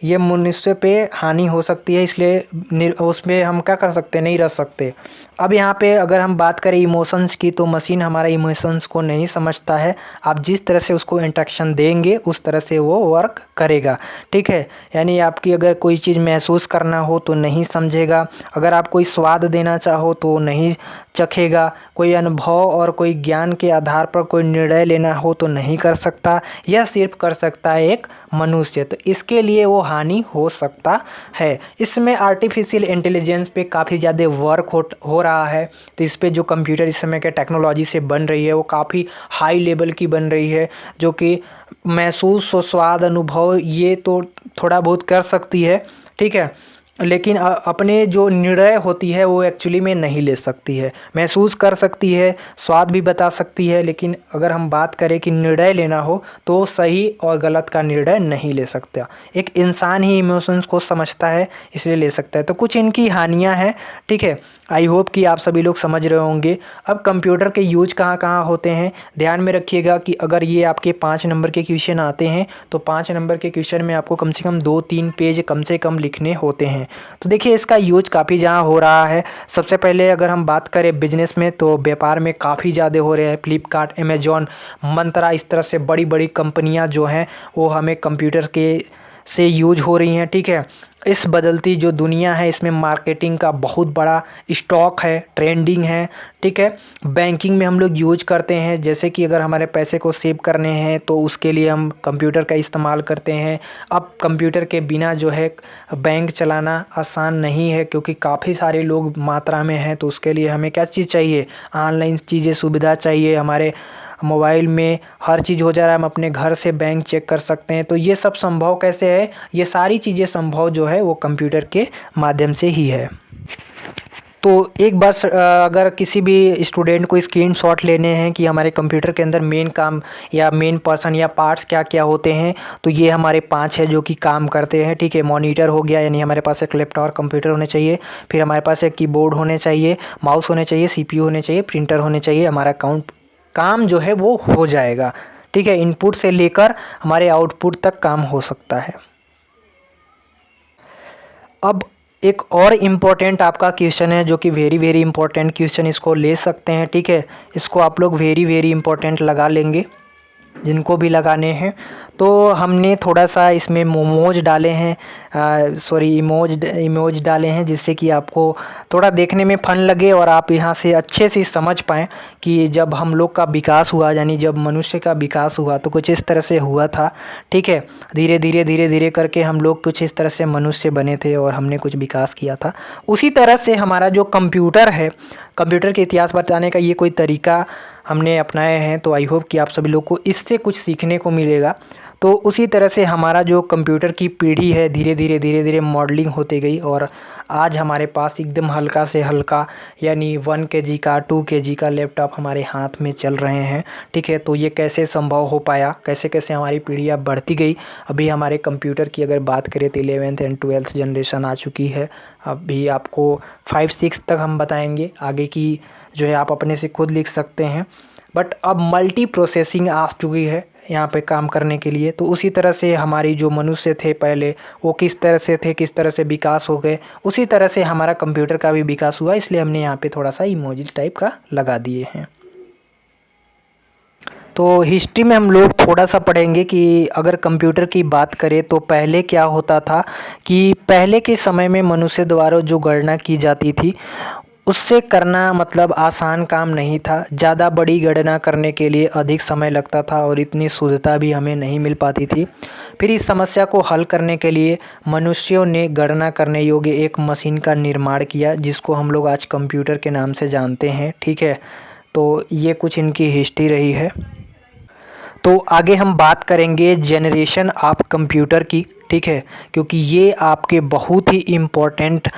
S1: ये मनुष्य पे हानि हो सकती है, इसलिए उसमें हम क्या कर सकते, नहीं रह सकते। अब यहाँ पे अगर हम बात करें इमोशंस की तो मशीन हमारे इमोशंस को नहीं समझता है। आप जिस तरह से उसको इंस्ट्रक्शन देंगे उस तरह से वो वर्क करेगा, ठीक है। यानी आपकी अगर कोई चीज़ महसूस करना हो तो नहीं समझेगा, अगर आप कोई स्वाद देना चाहो तो नहीं चखेगा, कोई अनुभव और कोई ज्ञान के आधार पर कोई निर्णय लेना हो तो नहीं कर सकता। यह सिर्फ कर सकता है एक मनुष्य, तो इसके लिए वो हानि हो सकता है। इसमें आर्टिफिशियल इंटेलिजेंस पे काफ़ी ज़्यादा वर्क हो रहा है। तो इस पे जो कंप्यूटर इस समय के टेक्नोलॉजी से बन रही है वो काफ़ी हाई लेवल की बन रही है, जो कि महसूस और स्वाद अनुभव ये तो थोड़ा बहुत कर सकती है, ठीक है, लेकिन अपने जो निर्णय होती है वो एक्चुअली में नहीं ले सकती है। महसूस कर सकती है, स्वाद भी बता सकती है, लेकिन अगर हम बात करें कि निर्णय लेना हो तो सही और गलत का निर्णय नहीं ले सकता। एक इंसान ही इमोशंस को समझता है, इसलिए ले सकता है। तो कुछ इनकी हानियाँ हैं, ठीक है। आई होप कि आप सभी लोग समझ रहे होंगे। अब कंप्यूटर के यूज कहाँ कहाँ होते हैं ध्यान में रखिएगा कि अगर ये आपके 5 नंबर के क्वेश्चन आते हैं तो 5 नंबर के क्वेश्चन में आपको कम से कम 2-3 पेज कम से कम लिखने होते हैं। तो देखिए इसका यूज काफ़ी जहाँ हो रहा है। सबसे पहले अगर हम बात करें बिजनेस में तो व्यापार में काफ़ी ज़्यादा हो रहे हैं। फ्लिपकार्ट, अमेजॉन, मंत्रा, इस तरह से बड़ी बड़ी कंपनियाँ जो हैं वो हमें कंप्यूटर के से यूज हो रही हैं, ठीक है। इस बदलती जो दुनिया है इसमें मार्केटिंग का बहुत बड़ा स्टॉक है, ट्रेंडिंग है, ठीक है। बैंकिंग में हम लोग यूज करते हैं, जैसे कि अगर हमारे पैसे को सेव करने हैं तो उसके लिए हम कंप्यूटर का इस्तेमाल करते हैं। अब कंप्यूटर के बिना जो है बैंक चलाना आसान नहीं है, क्योंकि काफ़ी सारे लोग मात्रा में हैं। तो उसके लिए हमें क्या चीज़ चाहिए, ऑनलाइन चीज़ें सुविधा चाहिए। हमारे मोबाइल में हर चीज़ हो जा रहा है, हम अपने घर से बैंक चेक कर सकते हैं। तो ये सब संभव कैसे है, ये सारी चीज़ें संभव जो है वो कंप्यूटर के माध्यम से ही है। तो एक बार अगर किसी भी स्टूडेंट को स्क्रीनशॉट लेने हैं कि हमारे कंप्यूटर के अंदर मेन काम या मेन पर्सन या पार्ट्स क्या क्या होते हैं, तो ये हमारे 5 है जो कि काम करते हैं, ठीक है। मॉनिटर हो गया, यानी हमारे पास एक लैपटॉप कंप्यूटर होने चाहिए, फिर हमारे पास एक कीबोर्ड होने चाहिए, माउस होने चाहिए, CPU होने चाहिए, प्रिंटर होने चाहिए। हमारा काम जो है वो हो जाएगा, ठीक है। इनपुट से लेकर हमारे आउटपुट तक काम हो सकता है। अब एक और इम्पोर्टेंट आपका क्वेश्चन है जो कि वेरी इंपॉर्टेंट क्वेश्चन, इसको ले सकते हैं, ठीक है। इसको आप लोग वेरी इंपॉर्टेंट लगा लेंगे जिनको भी लगाने हैं। तो हमने थोड़ा सा इसमें मोमोज डाले हैं, इमोज डाले हैं, जिससे कि आपको थोड़ा देखने में फन लगे और आप यहाँ से अच्छे से समझ पाएँ कि जब हम लोग का विकास हुआ, यानी जब मनुष्य का विकास हुआ तो कुछ इस तरह से हुआ था, ठीक है। धीरे धीरे करके हम लोग कुछ इस तरह से मनुष्य बने थे और हमने कुछ विकास किया था। उसी तरह से हमारा जो कंप्यूटर है, कंप्यूटर के इतिहास बताने का ये कोई तरीका हमने अपनाए हैं। तो आई होप कि आप सभी लोग को इससे कुछ सीखने को मिलेगा। तो उसी तरह से हमारा जो कंप्यूटर की पीढ़ी है धीरे धीरे मॉडलिंग होती गई और आज हमारे पास एकदम हल्का से हल्का यानी 1 kg का 2 kg का लैपटॉप हमारे हाथ में चल रहे हैं, ठीक है। तो ये कैसे संभव हो पाया, कैसे कैसे हमारी पीढ़ियाँ बढ़ती गई। अभी हमारे कंप्यूटर की अगर बात करें तो 11th एंड 12th जनरेशन आ चुकी है। अभी आपको 5-6 तक हम बताएंगे, आगे की जो है आप अपने से खुद लिख सकते हैं। बट अब मल्टी प्रोसेसिंग आ चुकी है यहाँ पे काम करने के लिए। तो उसी तरह से हमारी जो मनुष्य थे पहले वो किस तरह से थे, किस तरह से विकास हो गए, उसी तरह से हमारा कंप्यूटर का भी विकास हुआ। इसलिए हमने यहाँ पे थोड़ा सा इमोजी टाइप का लगा दिए हैं। तो हिस्ट्री में हम लोग थोड़ा सा पढ़ेंगे कि अगर कंप्यूटर की बात करें तो पहले क्या होता था कि पहले के समय में मनुष्य द्वारा जो गणना की जाती थी उससे करना मतलब आसान काम नहीं था। ज़्यादा बड़ी गणना करने के लिए अधिक समय लगता था और इतनी शुद्धता भी हमें नहीं मिल पाती थी। फिर इस समस्या को हल करने के लिए मनुष्यों ने गणना करने योग्य एक मशीन का निर्माण किया जिसको हम लोग आज कंप्यूटर के नाम से जानते हैं। ठीक है, तो ये कुछ इनकी हिस्ट्री रही है। तो आगे हम बात करेंगे जनरेशन ऑफ कंप्यूटर की। ठीक है, क्योंकि ये आपके बहुत ही इम्पोर्टेंट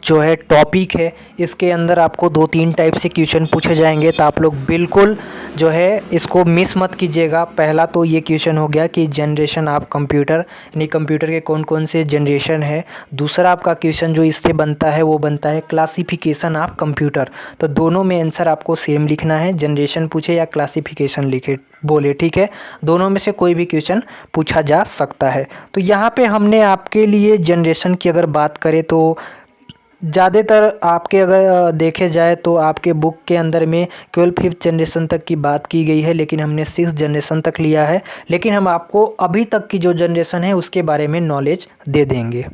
S1: जो है टॉपिक है। इसके अंदर आपको 2-3 टाइप से क्वेश्चन पूछे जाएंगे, तो आप लोग बिल्कुल जो है इसको मिस मत कीजिएगा। पहला तो ये क्वेश्चन हो गया कि जनरेशन ऑफ कंप्यूटर, यानी कंप्यूटर के कौन कौन से जनरेशन है। दूसरा आपका क्वेश्चन जो इससे बनता है वो बनता है क्लासिफिकेशन ऑफ कंप्यूटर। तो दोनों में आंसर आपको सेम लिखना है, जनरेशन पूछे या क्लासिफिकेशन लिखे बोले। ठीक है, दोनों में से कोई भी क्वेश्चन पूछा जा सकता है। तो यहाँ पे हमने आपके लिए जनरेशन की अगर बात करें तो ज़्यादातर आपके अगर देखे जाए तो आपके बुक के अंदर में केवल 5th जनरेशन तक की बात की गई है, लेकिन हमने 6th जनरेशन तक लिया है। लेकिन हम आपको अभी तक की जो जनरेशन है उसके बारे में नॉलेज दे देंगे।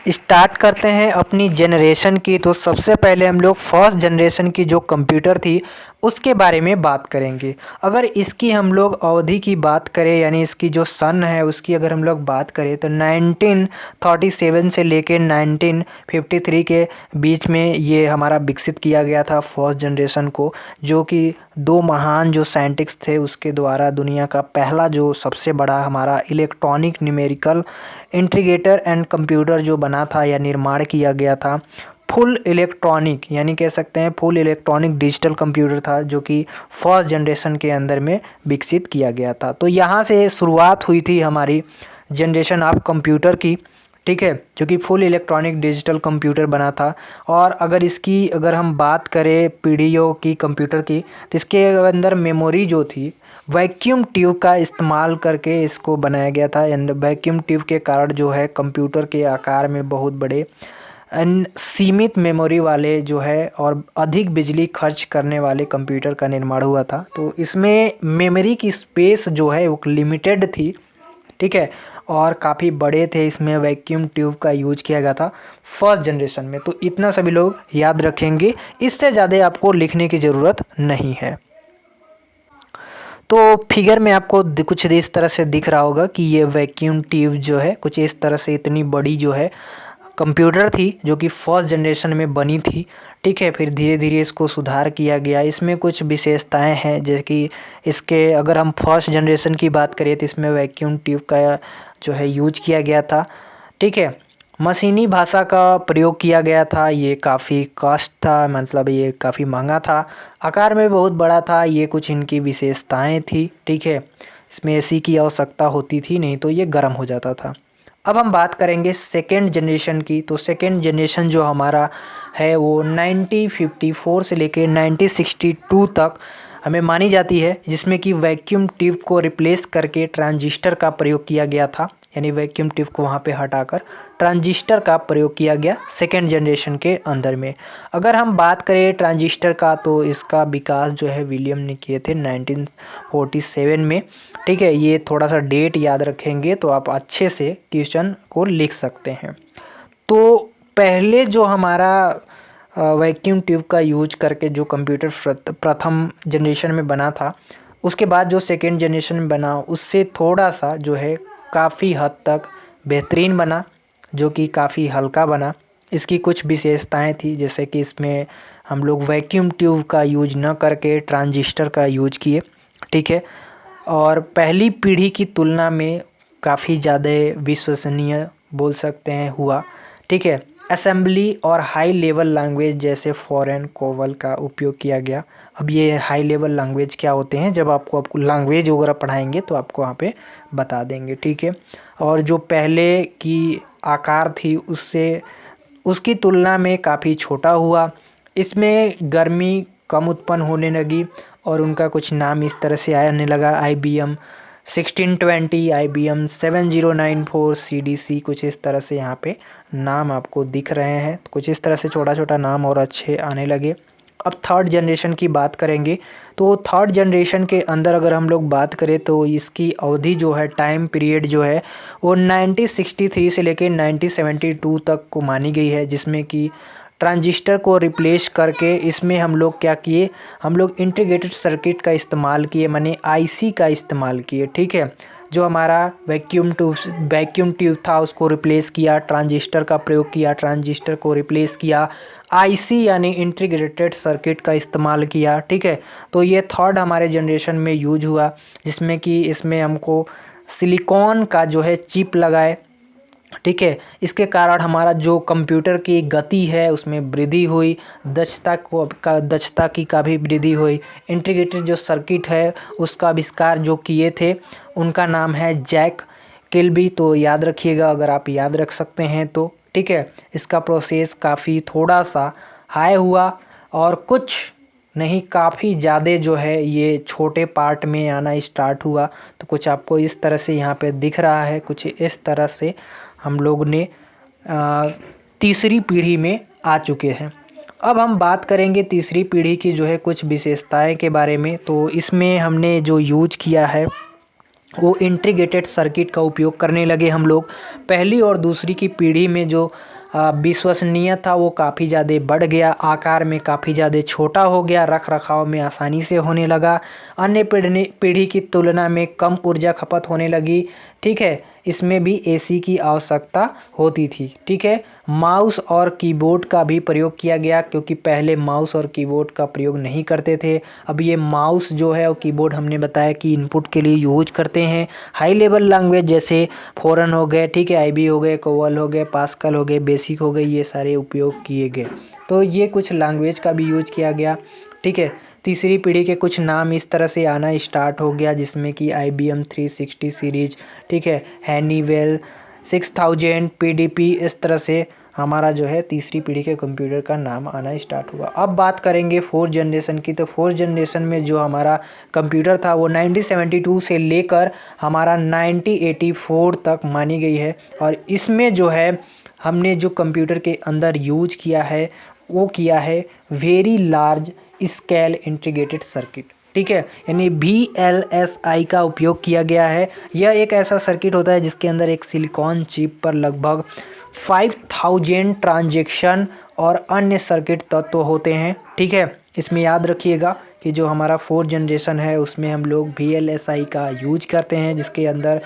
S1: स्टार्ट करते हैं अपनी जनरेशन की। तो सबसे पहले हम लोग फर्स्ट जनरेशन की जो कंप्यूटर थी उसके बारे में बात करेंगे। अगर इसकी हम लोग अवधि की बात करें, यानी इसकी जो सन है उसकी अगर हम लोग बात करें तो 1937 से लेकर 1953 के बीच में ये हमारा विकसित किया गया था फर्स्ट जनरेशन को, जो कि 2 महान जो साइंटिस्ट थे उसके द्वारा दुनिया का पहला जो सबसे बड़ा हमारा electronic numerical integrator and computer जो बना था या निर्माण किया गया था। फुल इलेक्ट्रॉनिक यानी कह सकते हैं फुल इलेक्ट्रॉनिक डिजिटल कंप्यूटर था, जो कि फर्स्ट जनरेशन के अंदर में विकसित किया गया था। तो यहाँ से शुरुआत हुई थी हमारी जनरेशन ऑफ कंप्यूटर की। ठीक है, जो कि फुल इलेक्ट्रॉनिक डिजिटल कंप्यूटर बना था। और अगर हम बात करें पीढ़ियों की कंप्यूटर की, तो इसके अंदर मेमोरी जो थी वैक्यूम ट्यूब का इस्तेमाल करके इसको बनाया गया था। एंड वैक्यूम ट्यूब के कारण जो है कंप्यूटर के आकार में बहुत बड़े सीमित मेमोरी वाले जो है और अधिक बिजली खर्च करने वाले कंप्यूटर का निर्माण हुआ था। तो इसमें मेमोरी की स्पेस जो है वो लिमिटेड थी। ठीक है, और काफ़ी बड़े थे। इसमें वैक्यूम ट्यूब का यूज किया गया था फर्स्ट जनरेशन में। तो इतना सभी लोग याद रखेंगे, इससे ज़्यादा आपको लिखने की ज़रूरत नहीं है। तो फिगर में आपको कुछ इस तरह से दिख रहा होगा कि ये वैक्यूम ट्यूब जो है कुछ इस तरह से इतनी बड़ी जो है कंप्यूटर थी, जो कि फर्स्ट जनरेशन में बनी थी। ठीक है, फिर धीरे धीरे इसको सुधार किया गया। इसमें कुछ विशेषताएं हैं, जैसे कि इसके अगर हम फर्स्ट जनरेशन की बात करें तो इसमें वैक्यूम ट्यूब का जो है यूज किया गया था। ठीक है, मशीनी भाषा का प्रयोग किया गया था। ये काफ़ी कॉस्ट था, मतलब ये काफ़ी महंगा था। आकार में बहुत बड़ा था। ये कुछ इनकी विशेषताएं थी। ठीक है, इसमें एसी की आवश्यकता होती थी, नहीं तो ये गर्म हो जाता था। अब हम बात करेंगे सेकेंड जनरेशन की। तो सेकेंड जनरेशन जो हमारा है वो 1954 से लेकर 1962 तक हमें मानी जाती है, जिसमें कि वैक्यूम ट्यूब को रिप्लेस करके ट्रांजिस्टर का प्रयोग किया गया था। यानी वैक्यूम ट्यूब को वहाँ पे हटाकर ट्रांजिस्टर का प्रयोग किया गया सेकेंड जनरेशन के अंदर में। अगर हम बात करें ट्रांजिस्टर का, तो इसका विकास जो है विलियम ने किए थे 1947 में। ठीक है, ये थोड़ा सा डेट याद रखेंगे तो आप अच्छे से क्वेश्चन को लिख सकते हैं। तो पहले जो हमारा वैक्यूम ट्यूब का यूज करके जो कंप्यूटर प्रथम जनरेशन में बना था, उसके बाद जो सेकेंड जनरेशन में बना उससे थोड़ा सा जो है काफ़ी हद तक बेहतरीन बना, जो कि काफ़ी हल्का बना। इसकी कुछ विशेषताएं थी, जैसे कि इसमें हम लोग वैक्यूम ट्यूब का यूज न करके ट्रांजिस्टर का यूज किए। ठीक है, और पहली पीढ़ी की तुलना में काफ़ी ज़्यादा विश्वसनीय बोल सकते हैं हुआ। ठीक है, असेंबली और हाई लेवल लैंग्वेज जैसे फॉरेन कोवल का उपयोग किया गया। अब ये हाई लेवल लैंग्वेज क्या होते हैं, जब आपको लैंग्वेज वगैरह पढ़ाएंगे तो आपको वहाँ पे बता देंगे। ठीक है, और जो पहले की आकार थी उसकी तुलना में काफ़ी छोटा हुआ। इसमें गर्मी कम उत्पन्न होने लगी और उनका कुछ नाम इस तरह से आने लगा, IBM 1620, IBM 7094, CDC, कुछ इस तरह से यहाँ पे नाम आपको दिख रहे हैं। कुछ इस तरह से छोटा छोटा नाम और अच्छे आने लगे। अब थर्ड जनरेशन की बात करेंगे तो थर्ड जनरेशन के अंदर अगर हम लोग बात करें तो इसकी अवधि जो है, टाइम पीरियड जो है वो 1963 से लेकर 1972 तक को मानी गई है, जिसमें कि ट्रांजिस्टर को रिप्लेस करके इसमें हम लोग क्या किए, हम लोग इंटीग्रेटेड सर्किट का इस्तेमाल किए, माने आईसी का इस्तेमाल किए। ठीक है, जो हमारा वैक्यूम ट्यूब था उसको रिप्लेस किया, ट्रांजिस्टर का प्रयोग किया, ट्रांजिस्टर को रिप्लेस किया, आईसी यानी इंटीग्रेटेड सर्किट का इस्तेमाल किया। ठीक है, तो ये थर्ड हमारे जनरेशन में यूज हुआ, जिसमें कि इसमें हमको सिलिकॉन का जो है चिप लगाए। ठीक है, इसके कारण हमारा जो कंप्यूटर की गति है उसमें वृद्धि हुई, दक्षता की का भी वृद्धि हुई। इंटीग्रेटेड जो सर्किट है उसका आविष्कार जो किए थे उनका नाम है जैक किल्बी, तो याद रखिएगा अगर आप याद रख सकते हैं तो। ठीक है, इसका प्रोसेस काफ़ी थोड़ा सा हाई हुआ और कुछ नहीं, काफ़ी ज़्यादा जो है ये छोटे पार्ट में आना स्टार्ट हुआ। तो कुछ आपको इस तरह से यहाँ पे दिख रहा है, कुछ इस तरह से हम लोग ने तीसरी पीढ़ी में आ चुके हैं। अब हम बात करेंगे तीसरी पीढ़ी की जो है कुछ विशेषताएं के बारे में। तो इसमें हमने जो यूज किया है वो इंटीग्रेटेड सर्किट का उपयोग करने लगे हम लोग। पहली और दूसरी की पीढ़ी में जो विश्वसनीय था वो काफ़ी ज़्यादा बढ़ गया, आकार में काफ़ी ज़्यादा छोटा हो गया, रख रखाव में आसानी से होने लगा, अन्य पीढ़ी की तुलना में कम ऊर्जा खपत होने लगी। ठीक है, इसमें भी एसी की आवश्यकता होती थी। ठीक है, माउस और कीबोर्ड का भी प्रयोग किया गया, क्योंकि पहले माउस और कीबोर्ड का प्रयोग नहीं करते थे। अब ये माउस जो है और कीबोर्ड हमने बताया कि इनपुट के लिए यूज करते हैं। हाई लेवल लैंग्वेज जैसे फोरन हो गए, ठीक है, आईबी हो गए, कोवल हो गए, पास्कल हो गए, बेसिक हो गए, ये सारे उपयोग किए गए। तो ये कुछ लैंग्वेज का भी यूज किया गया। ठीक है, तीसरी पीढ़ी के कुछ नाम इस तरह से आना स्टार्ट हो गया, जिसमें कि IBM 360 सीरीज, ठीक है, हैनीवेल 6000, PDP, इस तरह से हमारा जो है तीसरी पीढ़ी के कंप्यूटर का नाम आना स्टार्ट हुआ। अब बात करेंगे फोर्थ जनरेशन की। तो फोर्थ जनरेशन में जो हमारा कंप्यूटर था वो 1972 से लेकर हमारा 1984 तक मानी गई है। और इसमें जो है हमने जो कंप्यूटर के अंदर यूज किया है वो किया है very large scale integrated circuit. ठीक है, यानी VLSI का उपयोग किया गया है। यह एक ऐसा सर्किट होता है जिसके अंदर एक सिलिकॉन चिप पर लगभग 5000 ट्रांजैक्शन और अन्य सर्किट तत्व होते हैं। ठीक है, इसमें याद रखिएगा कि जो हमारा फोर्थ जनरेशन है उसमें हम लोग VLSI का यूज करते हैं, जिसके अंदर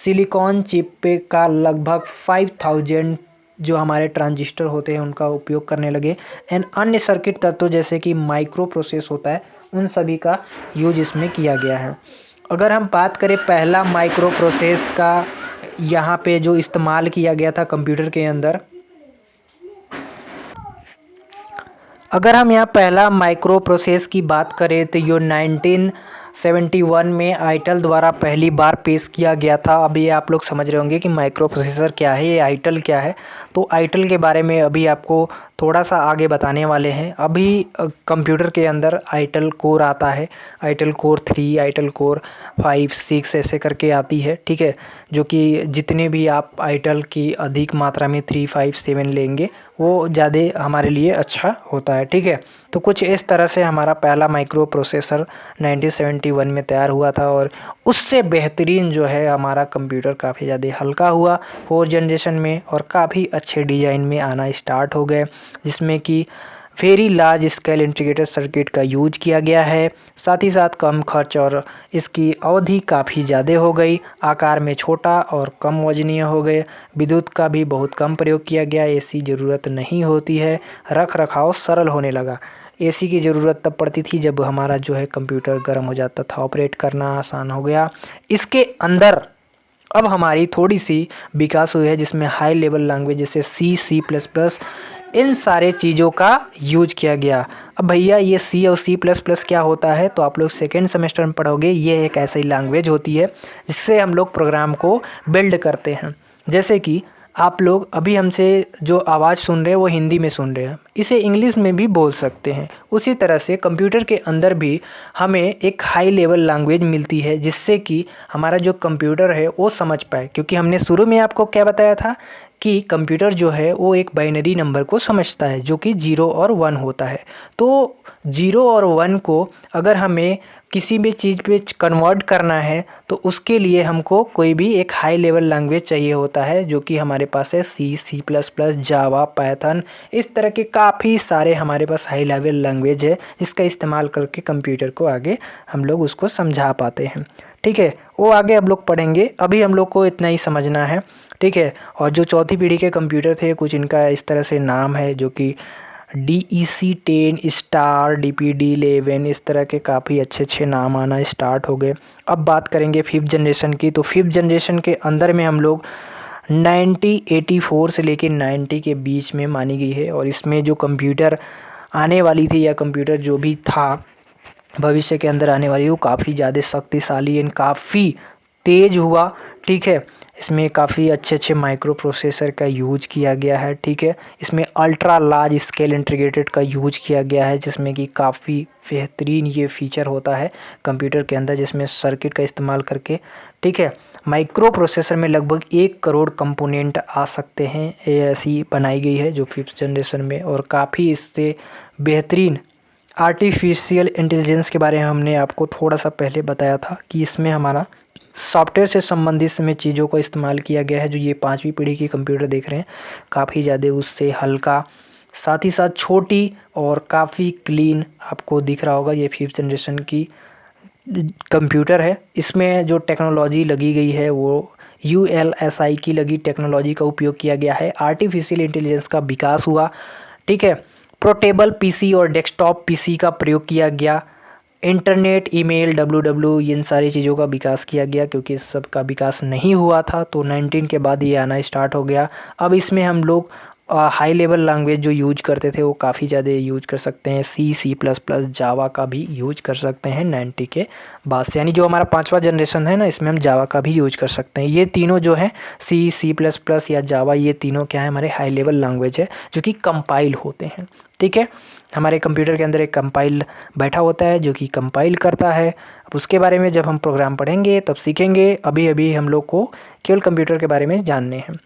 S1: सिलिकॉन चिप पे का लगभग 5000 जो हमारे ट्रांजिस्टर होते हैं उनका उपयोग करने लगे। एंड अन्य सर्किट तत्व जैसे कि माइक्रो प्रोसेस होता है उन सभी का यूज इसमें किया गया है। अगर हम बात करें पहला माइक्रो प्रोसेस का यहाँ पे जो इस्तेमाल किया गया था कंप्यूटर के अंदर, अगर हम यहाँ पहला माइक्रो प्रोसेस की बात करें तो ये 1971 में आईटेल द्वारा पहली बार पेश किया गया था। अभी आप लोग समझ रहे होंगे कि माइक्रो प्रोसेसर क्या है, ये आईटेल क्या है। तो आईटेल के बारे में अभी आपको थोड़ा सा आगे बताने वाले हैं। अभी कंप्यूटर के अंदर आईटेल कोर आता है, आईटेल कोर 3, आईटेल कोर 5, 6 ऐसे करके आती है। ठीक है, जो कि जितने भी आप आईटेल की अधिक मात्रा में 3, 5, 7 लेंगे वो ज़्यादा हमारे लिए अच्छा होता है। ठीक है, तो कुछ इस तरह से हमारा पहला माइक्रो प्रोसेसर 1971 में तैयार हुआ था और उससे बेहतरीन जो है हमारा कंप्यूटर काफ़ी ज़्यादा हल्का हुआ फोर्थ जनरेशन में और काफ़ी अच्छे डिज़ाइन में आना स्टार्ट हो गए, जिसमें कि very large scale integrated circuit का यूज किया गया है। साथ ही साथ कम खर्च और इसकी अवधि काफ़ी ज़्यादा हो गई, आकार में छोटा और कम वजनीय हो गए, विद्युत का भी बहुत कम प्रयोग किया गया, एसी ज़रूरत नहीं होती है, रख रखाव सरल होने लगा। एसी की ज़रूरत तब पड़ती थी जब हमारा जो है कंप्यूटर गर्म हो जाता था, ऑपरेट करना आसान हो गया। इसके अंदर अब हमारी थोड़ी सी विकास हुई है, जिसमें हाई लेवल लैंग्वेज जैसे C++, इन सारे चीज़ों का यूज किया गया। अब भैया ये C और C++ क्या होता है, तो आप लोग सेकेंड सेमेस्टर में पढ़ोगे। ये एक ऐसी लैंग्वेज होती है जिससे हम लोग प्रोग्राम को बिल्ड करते हैं। जैसे कि आप लोग अभी हमसे जो आवाज़ सुन रहे हैं वो हिंदी में सुन रहे हैं, इसे इंग्लिश में भी बोल सकते हैं। उसी तरह से कंप्यूटर के अंदर भी हमें एक हाई लेवल लैंग्वेज मिलती है जिससे कि हमारा जो कंप्यूटर है वो समझ पाए। क्योंकि हमने शुरू में आपको क्या बताया था कि कंप्यूटर जो है वो एक बाइनरी नंबर को समझता है जो कि 0 और 1 होता है। तो 0 और 1 को अगर हमें किसी भी चीज़ पे कन्वर्ट करना है तो उसके लिए हमको कोई भी एक हाई लेवल लैंग्वेज चाहिए होता है, जो कि हमारे पास है C++, जावा, पाइथन। इस तरह के काफ़ी सारे हमारे पास हाई लेवल लैंग्वेज है जिसका इस्तेमाल करके कंप्यूटर को आगे हम लोग उसको समझा पाते हैं। ठीक है, वो आगे हम लोग पढ़ेंगे, अभी हम लोग को इतना ही समझना है। ठीक है, और जो चौथी पीढ़ी के कंप्यूटर थे कुछ इनका इस तरह से नाम है, जो कि DEC10 स्टार, DPD11, इस तरह के काफ़ी अच्छे अच्छे नाम आना स्टार्ट हो गए। अब बात करेंगे 5th जनरेशन की। तो 5th जनरेशन के अंदर में हम लोग 84 से लेके 90 के बीच में मानी गई है, और इसमें जो कंप्यूटर आने वाली थी या कंप्यूटर जो भी था भविष्य के अंदर आने वाली, वो काफ़ी ज़्यादा शक्तिशाली एंड काफ़ी तेज़ हुआ। ठीक है, इसमें काफ़ी अच्छे अच्छे माइक्रो प्रोसेसर का यूज किया गया है। ठीक है, इसमें अल्ट्रा लार्ज स्केल इंटीग्रेटेड का यूज किया गया है, जिसमें कि काफ़ी बेहतरीन ये फीचर होता है कंप्यूटर के अंदर, जिसमें सर्किट का इस्तेमाल करके, ठीक है, माइक्रो प्रोसेसर में लगभग 1 करोड़ कंपोनेंट आ सकते हैं। ये ऐसी बनाई गई है जो 5th जनरेशन में, और काफ़ी इससे बेहतरीन आर्टिफिशियल इंटेलिजेंस के बारे में हमने आपको थोड़ा सा पहले बताया था कि इसमें हमारा सॉफ्टवेयर से संबंधित में चीज़ों का इस्तेमाल किया गया है। जो ये 5वीं पीढ़ी की कंप्यूटर देख रहे हैं काफ़ी ज़्यादा उससे हल्का, साथ ही साथ छोटी और काफ़ी क्लीन आपको दिख रहा होगा। ये 5th जनरेशन की कंप्यूटर है। इसमें जो टेक्नोलॉजी लगी गई है वो ULSI की लगी टेक्नोलॉजी का उपयोग किया गया है। आर्टिफिशियल इंटेलिजेंस का विकास हुआ। ठीक है, पोर्टेबल PC और डेस्कटॉप PC का प्रयोग किया गया। इंटरनेट, ईमेल, WWW, इन सारी चीज़ों का विकास किया गया, क्योंकि इस सब का विकास नहीं हुआ था। तो 19 के बाद ये आना स्टार्ट हो गया। अब इसमें हम लोग हाई लेवल लैंग्वेज जो यूज करते थे वो काफ़ी ज़्यादा यूज कर सकते हैं। C++, जावा का भी यूज कर सकते हैं 90 के बाद से, यानी जो हमारा 5वां जनरेशन है ना, इसमें हम जावा का भी यूज कर सकते हैं। ये तीनों जो हैं C++ या जावा, ये तीनों क्या है, हमारे हाई लेवल लैंग्वेज है जो कि कंपाइल होते हैं। ठीक है, हमारे कंप्यूटर के अंदर एक कंपाइल बैठा होता है जो कि कंपाइल करता है। अब उसके बारे में जब हम प्रोग्राम पढ़ेंगे तब सीखेंगे, अभी अभी हम लोग को केवल कंप्यूटर के बारे में जानने हैं।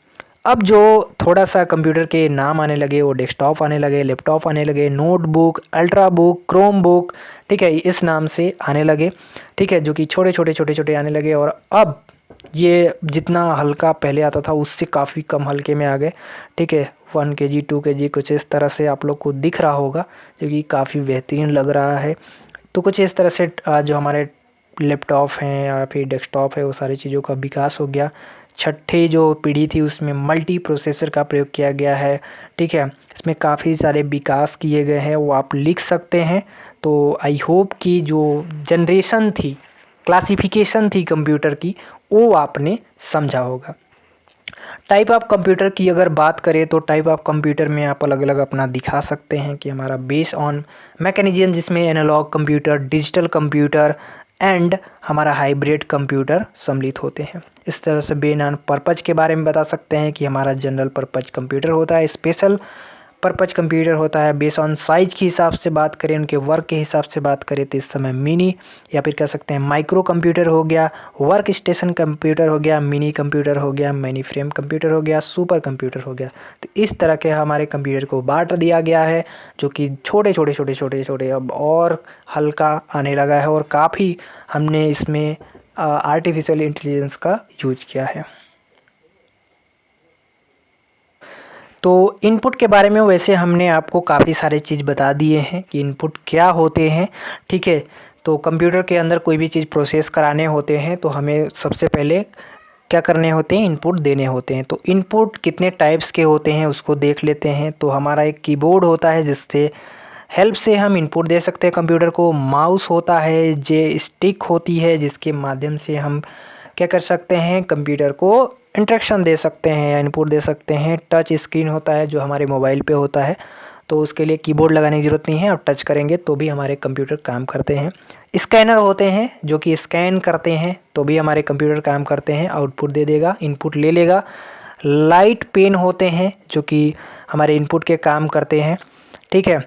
S1: अब जो थोड़ा सा कंप्यूटर के नाम आने लगे, वो डेस्कटॉप आने लगे, लैपटॉप आने लगे, notebook, ultra book, Chrome book, ठीक है, इस नाम से आने लगे। ठीक है, जो कि छोटे छोटे आने लगे, और अब ये जितना हल्का पहले आता था उससे काफ़ी कम हल्के में आ गए। ठीक है, 1 kg 2 kg कुछ इस तरह से आप लोग को दिख रहा होगा, जो कि काफ़ी बेहतरीन लग रहा है। तो कुछ इस तरह से जो हमारे लैपटॉप हैं या फिर डेस्कटॉप है वो सारी चीज़ों का विकास हो गया। छठी जो पीढ़ी थी उसमें मल्टी प्रोसेसर का प्रयोग किया गया है। ठीक है, इसमें काफ़ी सारे विकास किए गए हैं, वो आप लिख सकते हैं। तो आई होप कि जो जनरेशन थी, क्लासिफिकेशन थी कंप्यूटर की, वो आपने समझा होगा। टाइप ऑफ कंप्यूटर की अगर बात करें तो टाइप ऑफ कंप्यूटर में आप अलग अलग अपना दिखा सकते हैं कि हमारा बेस ऑन मैकेनिज्म, जिसमें analog computer, digital computer and हमारा हाइब्रिड कंप्यूटर सम्मिलित होते हैं। इस तरह से बेन ऑन पर्पज के बारे में बता सकते हैं कि हमारा जनरल पर्पज कंप्यूटर होता है, स्पेशल पर्पज कंप्यूटर होता है। बेस ऑन साइज के हिसाब से बात करें, उनके वर्क के हिसाब से बात करें तो इस समय मिनी या फिर कह सकते हैं माइक्रो कंप्यूटर हो गया, वर्क स्टेशन कंप्यूटर हो गया, मिनी कंप्यूटर हो गया, मिनी फ्रेम कंप्यूटर हो गया, सुपर कंप्यूटर हो गया। तो इस तरह के हमारे कंप्यूटर को बांट दिया गया है, जो कि छोटे अब और हल्का आने लगा है, और काफ़ी हमने इसमें आर्टिफिशियल इंटेलिजेंस का यूज किया है। तो इनपुट के बारे में वैसे हमने आपको काफ़ी सारे चीज़ बता दिए हैं कि इनपुट क्या होते हैं। ठीक है, तो कंप्यूटर के अंदर कोई भी चीज़ प्रोसेस कराने होते हैं तो हमें सबसे पहले क्या करने होते हैं, इनपुट देने होते हैं। तो इनपुट कितने टाइप्स के होते हैं उसको देख लेते हैं। तो हमारा एक कीबोर्ड होता है जिससे हेल्प से हम इनपुट दे सकते हैं कंप्यूटर को। माउस होता है, जे स्टिक होती है जिसके माध्यम से हम क्या कर सकते हैं, कंप्यूटर को इंस्ट्रक्शन दे सकते हैं या इनपुट दे सकते हैं। टच स्क्रीन होता है जो हमारे मोबाइल पे होता है, तो उसके लिए कीबोर्ड लगाने की ज़रूरत नहीं है, आप टच करेंगे तो भी हमारे कंप्यूटर काम करते हैं। स्कैनर होते हैं जो कि स्कैन करते हैं तो भी हमारे कंप्यूटर काम करते हैं, आउटपुट दे देगा, इनपुट ले लेगा। लाइट पेन होते हैं जो कि हमारे इनपुट के काम करते हैं। ठीक है,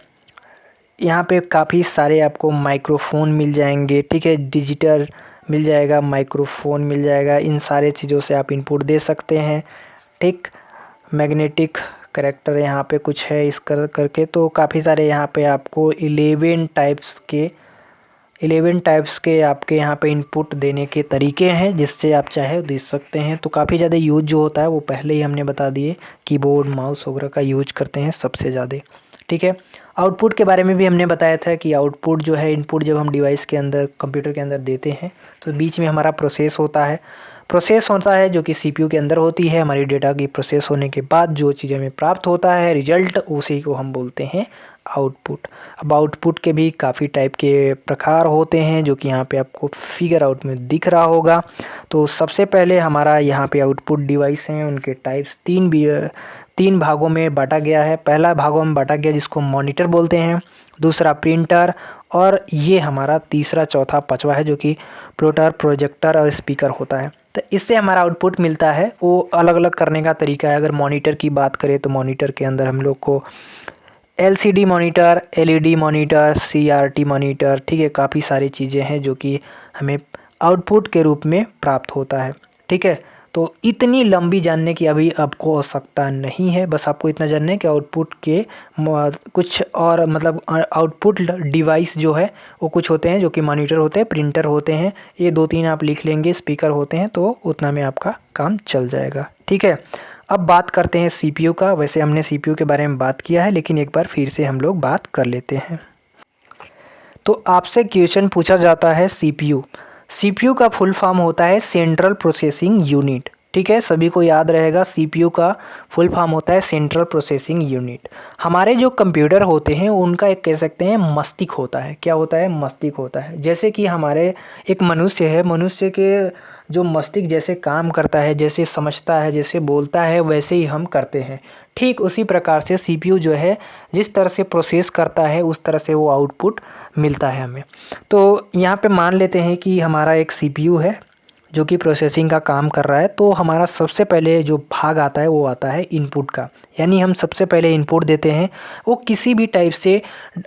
S1: यहाँ पे काफ़ी सारे आपको माइक्रोफोन मिल जाएंगे। ठीक है, डिजिटल मिल जाएगा, माइक्रोफोन मिल जाएगा, इन सारे चीज़ों से आप इनपुट दे सकते हैं। ठीक, मैग्नेटिक करेक्टर यहाँ पे कुछ है इस करके। तो काफ़ी सारे यहाँ पे आपको 11 टाइप्स के आपके यहाँ पे इनपुट देने के तरीके हैं, जिससे आप चाहे दे सकते हैं। तो काफ़ी ज़्यादा यूज जो होता है वो पहले ही हमने बता दिए, कीबोर्ड माउस वगैरह का यूज करते हैं सबसे ज़्यादा, ठीक है। आउटपुट के बारे में भी हमने बताया था कि आउटपुट जो है, इनपुट जब हम डिवाइस के अंदर कंप्यूटर के अंदर देते हैं तो बीच में हमारा प्रोसेस होता है जो कि सीपीयू के अंदर होती है। हमारी डेटा की प्रोसेस होने के बाद जो चीज़ हमें प्राप्त होता है रिजल्ट, उसी को हम बोलते हैं आउटपुट। अब आउटपुट के भी काफ़ी टाइप के प्रकार होते हैं जो कि यहाँ पे आपको फिगर आउट में दिख रहा होगा। तो सबसे पहले हमारा यहाँ पे आउटपुट डिवाइस हैं, उनके टाइप्स तीन भागों में बांटा गया है। पहला भागों में बांटा गया जिसको मॉनिटर बोलते हैं, दूसरा प्रिंटर, और ये हमारा तीसरा चौथा पांचवा है जो कि प्लोटर, प्रोजेक्टर और स्पीकर होता है। तो इससे हमारा आउटपुट मिलता है। वो अलग अलग करने का तरीका है। अगर मॉनिटर की बात करें तो मॉनिटर के अंदर हम लोग को LCD monitor, LED monitor, CRT monitor, ठीक है, काफ़ी सारी चीज़ें हैं जो कि हमें आउटपुट के रूप में प्राप्त होता है, ठीक है। तो इतनी लंबी जानने की अभी आपको आवश्यकता नहीं है, बस आपको इतना जानना है कि आउटपुट के कुछ और मतलब आउटपुट डिवाइस जो है वो कुछ होते हैं जो कि मॉनिटर होते हैं, प्रिंटर होते हैं, ये 2-3 आप लिख लेंगे, स्पीकर होते हैं, तो उतना में आपका काम चल जाएगा, ठीक है। अब बात करते हैं CPU का। वैसे हमने CPU के बारे में बात किया है, लेकिन एक बार फिर से हम लोग बात कर लेते हैं। तो आपसे क्वेश्चन पूछा जाता है CPU का फुल फॉर्म होता है सेंट्रल प्रोसेसिंग यूनिट, ठीक है। सभी को याद रहेगा CPU का फुल फॉर्म होता है सेंट्रल प्रोसेसिंग यूनिट। हमारे जो कंप्यूटर होते हैं उनका एक कह सकते हैं मस्तिष्क होता है। क्या होता है? मस्तिष्क होता है। जैसे कि हमारे एक मनुष्य है, मनुष्य के जो मस्तिष्क जैसे काम करता है, जैसे समझता है, जैसे बोलता है, वैसे ही हम करते हैं। ठीक उसी प्रकार से CPU जो है जिस तरह से प्रोसेस करता है उस तरह से वो आउटपुट मिलता है हमें। तो यहाँ पे मान लेते हैं कि हमारा एक CPU है जो कि प्रोसेसिंग का काम कर रहा है। तो हमारा सबसे पहले जो भाग आता है वो आता है इनपुट का, यानी हम सबसे पहले इनपुट देते हैं। वो किसी भी टाइप से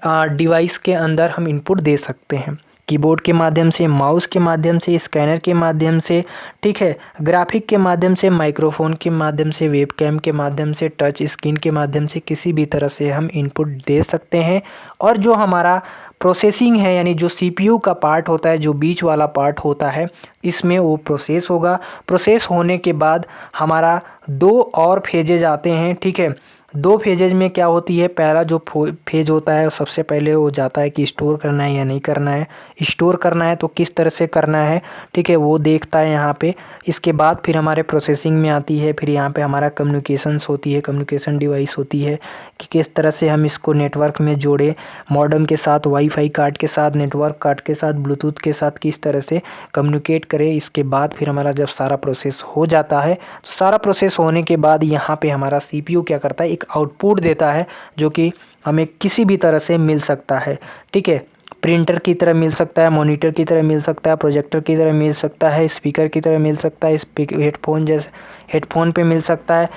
S1: डिवाइस के अंदर हम इनपुट दे सकते हैं, कीबोर्ड के माध्यम से, माउस के माध्यम से, स्कैनर के माध्यम से, ठीक है, ग्राफिक के माध्यम से, माइक्रोफोन के माध्यम से, वेबकैम के माध्यम से, टच स्क्रीन के माध्यम से, किसी भी तरह से हम इनपुट दे सकते हैं। और जो हमारा प्रोसेसिंग है, यानी जो CPU का पार्ट होता है, जो बीच वाला पार्ट होता है, इसमें वो प्रोसेस होगा। प्रोसेस होने के बाद हमारा 2 और फेजेज आते हैं, ठीक है। 2 फेजेज में क्या होती है, पहला जो फेज होता है सबसे पहले वो जाता है कि स्टोर करना है या नहीं करना है। स्टोर करना है तो किस तरह से करना है, ठीक है, वो देखता है यहाँ पे। इसके बाद फिर हमारे प्रोसेसिंग में आती है, फिर यहाँ पे हमारा कम्युनिकेशंस होती है, कम्युनिकेशन डिवाइस होती है कि किस तरह से हम इसको नेटवर्क में जोड़े, मॉडेम के साथ, वाईफाई कार्ड के साथ, नेटवर्क कार्ड के साथ, ब्लूटूथ के साथ किस तरह से कम्युनिकेट करें। इसके बाद फिर हमारा जब सारा प्रोसेस हो जाता है, तो सारा प्रोसेस होने के बाद यहाँ पे हमारा CPU क्या करता है, एक आउटपुट देता है जो कि हमें किसी भी तरह से मिल सकता है, ठीक है। प्रिंटर की तरह मिल सकता है, मॉनिटर की तरह मिल सकता है, प्रोजेक्टर की तरह मिल सकता है, स्पीकर की तरह मिल सकता है, हेडफोन जैसे हेडफोन पे मिल सकता है।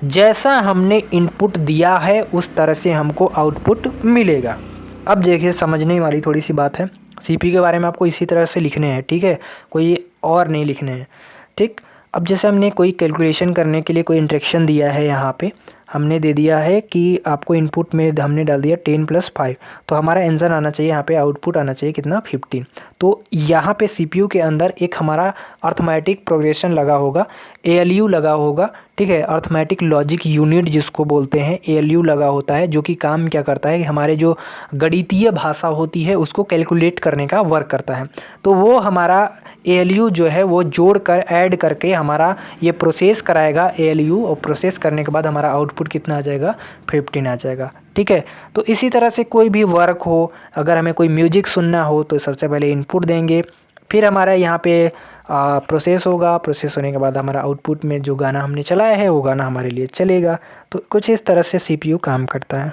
S1: जैसा हमने इनपुट दिया है उस तरह से हमको आउटपुट मिलेगा। अब देखिए, समझने वाली थोड़ी सी बात है। CPU के बारे में आपको इसी तरह से लिखने हैं, ठीक है, कोई और नहीं लिखने हैं, ठीक। अब जैसे हमने कोई कैलकुलेशन करने के लिए कोई इंस्ट्रक्शन दिया है, यहाँ पे हमने दे दिया है कि आपको इनपुट में हमने डाल दिया 10 + 5, तो हमारा आंसर आना चाहिए, यहाँ पे आउटपुट आना चाहिए कितना, 15। तो यहाँ पे CPU के अंदर एक हमारा अर्थमेटिक प्रोग्रेशन लगा होगा, ALU लगा होगा, ठीक है, अर्थमेटिक लॉजिक यूनिट जिसको बोलते हैं, ALU लगा होता है, जो कि काम क्या करता है कि हमारे जो गणितीय भाषा होती है उसको कैलकुलेट करने का वर्क करता है। तो वो हमारा ALU जो है वो जोड़ कर ऐड करके हमारा ये प्रोसेस कराएगा ALU, और प्रोसेस करने के बाद हमारा आउटपुट कितना आ जाएगा, 15 आ जाएगा, ठीक है। तो इसी तरह से कोई भी वर्क हो, अगर हमें कोई म्यूजिक सुनना हो तो सबसे पहले इनपुट देंगे, फिर हमारा यहाँ पे प्रोसेस होगा, प्रोसेस होने के बाद हमारा आउटपुट में जो गाना हमने चलाया है वो गाना हमारे लिए चलेगा। तो कुछ इस तरह से CPU काम करता है।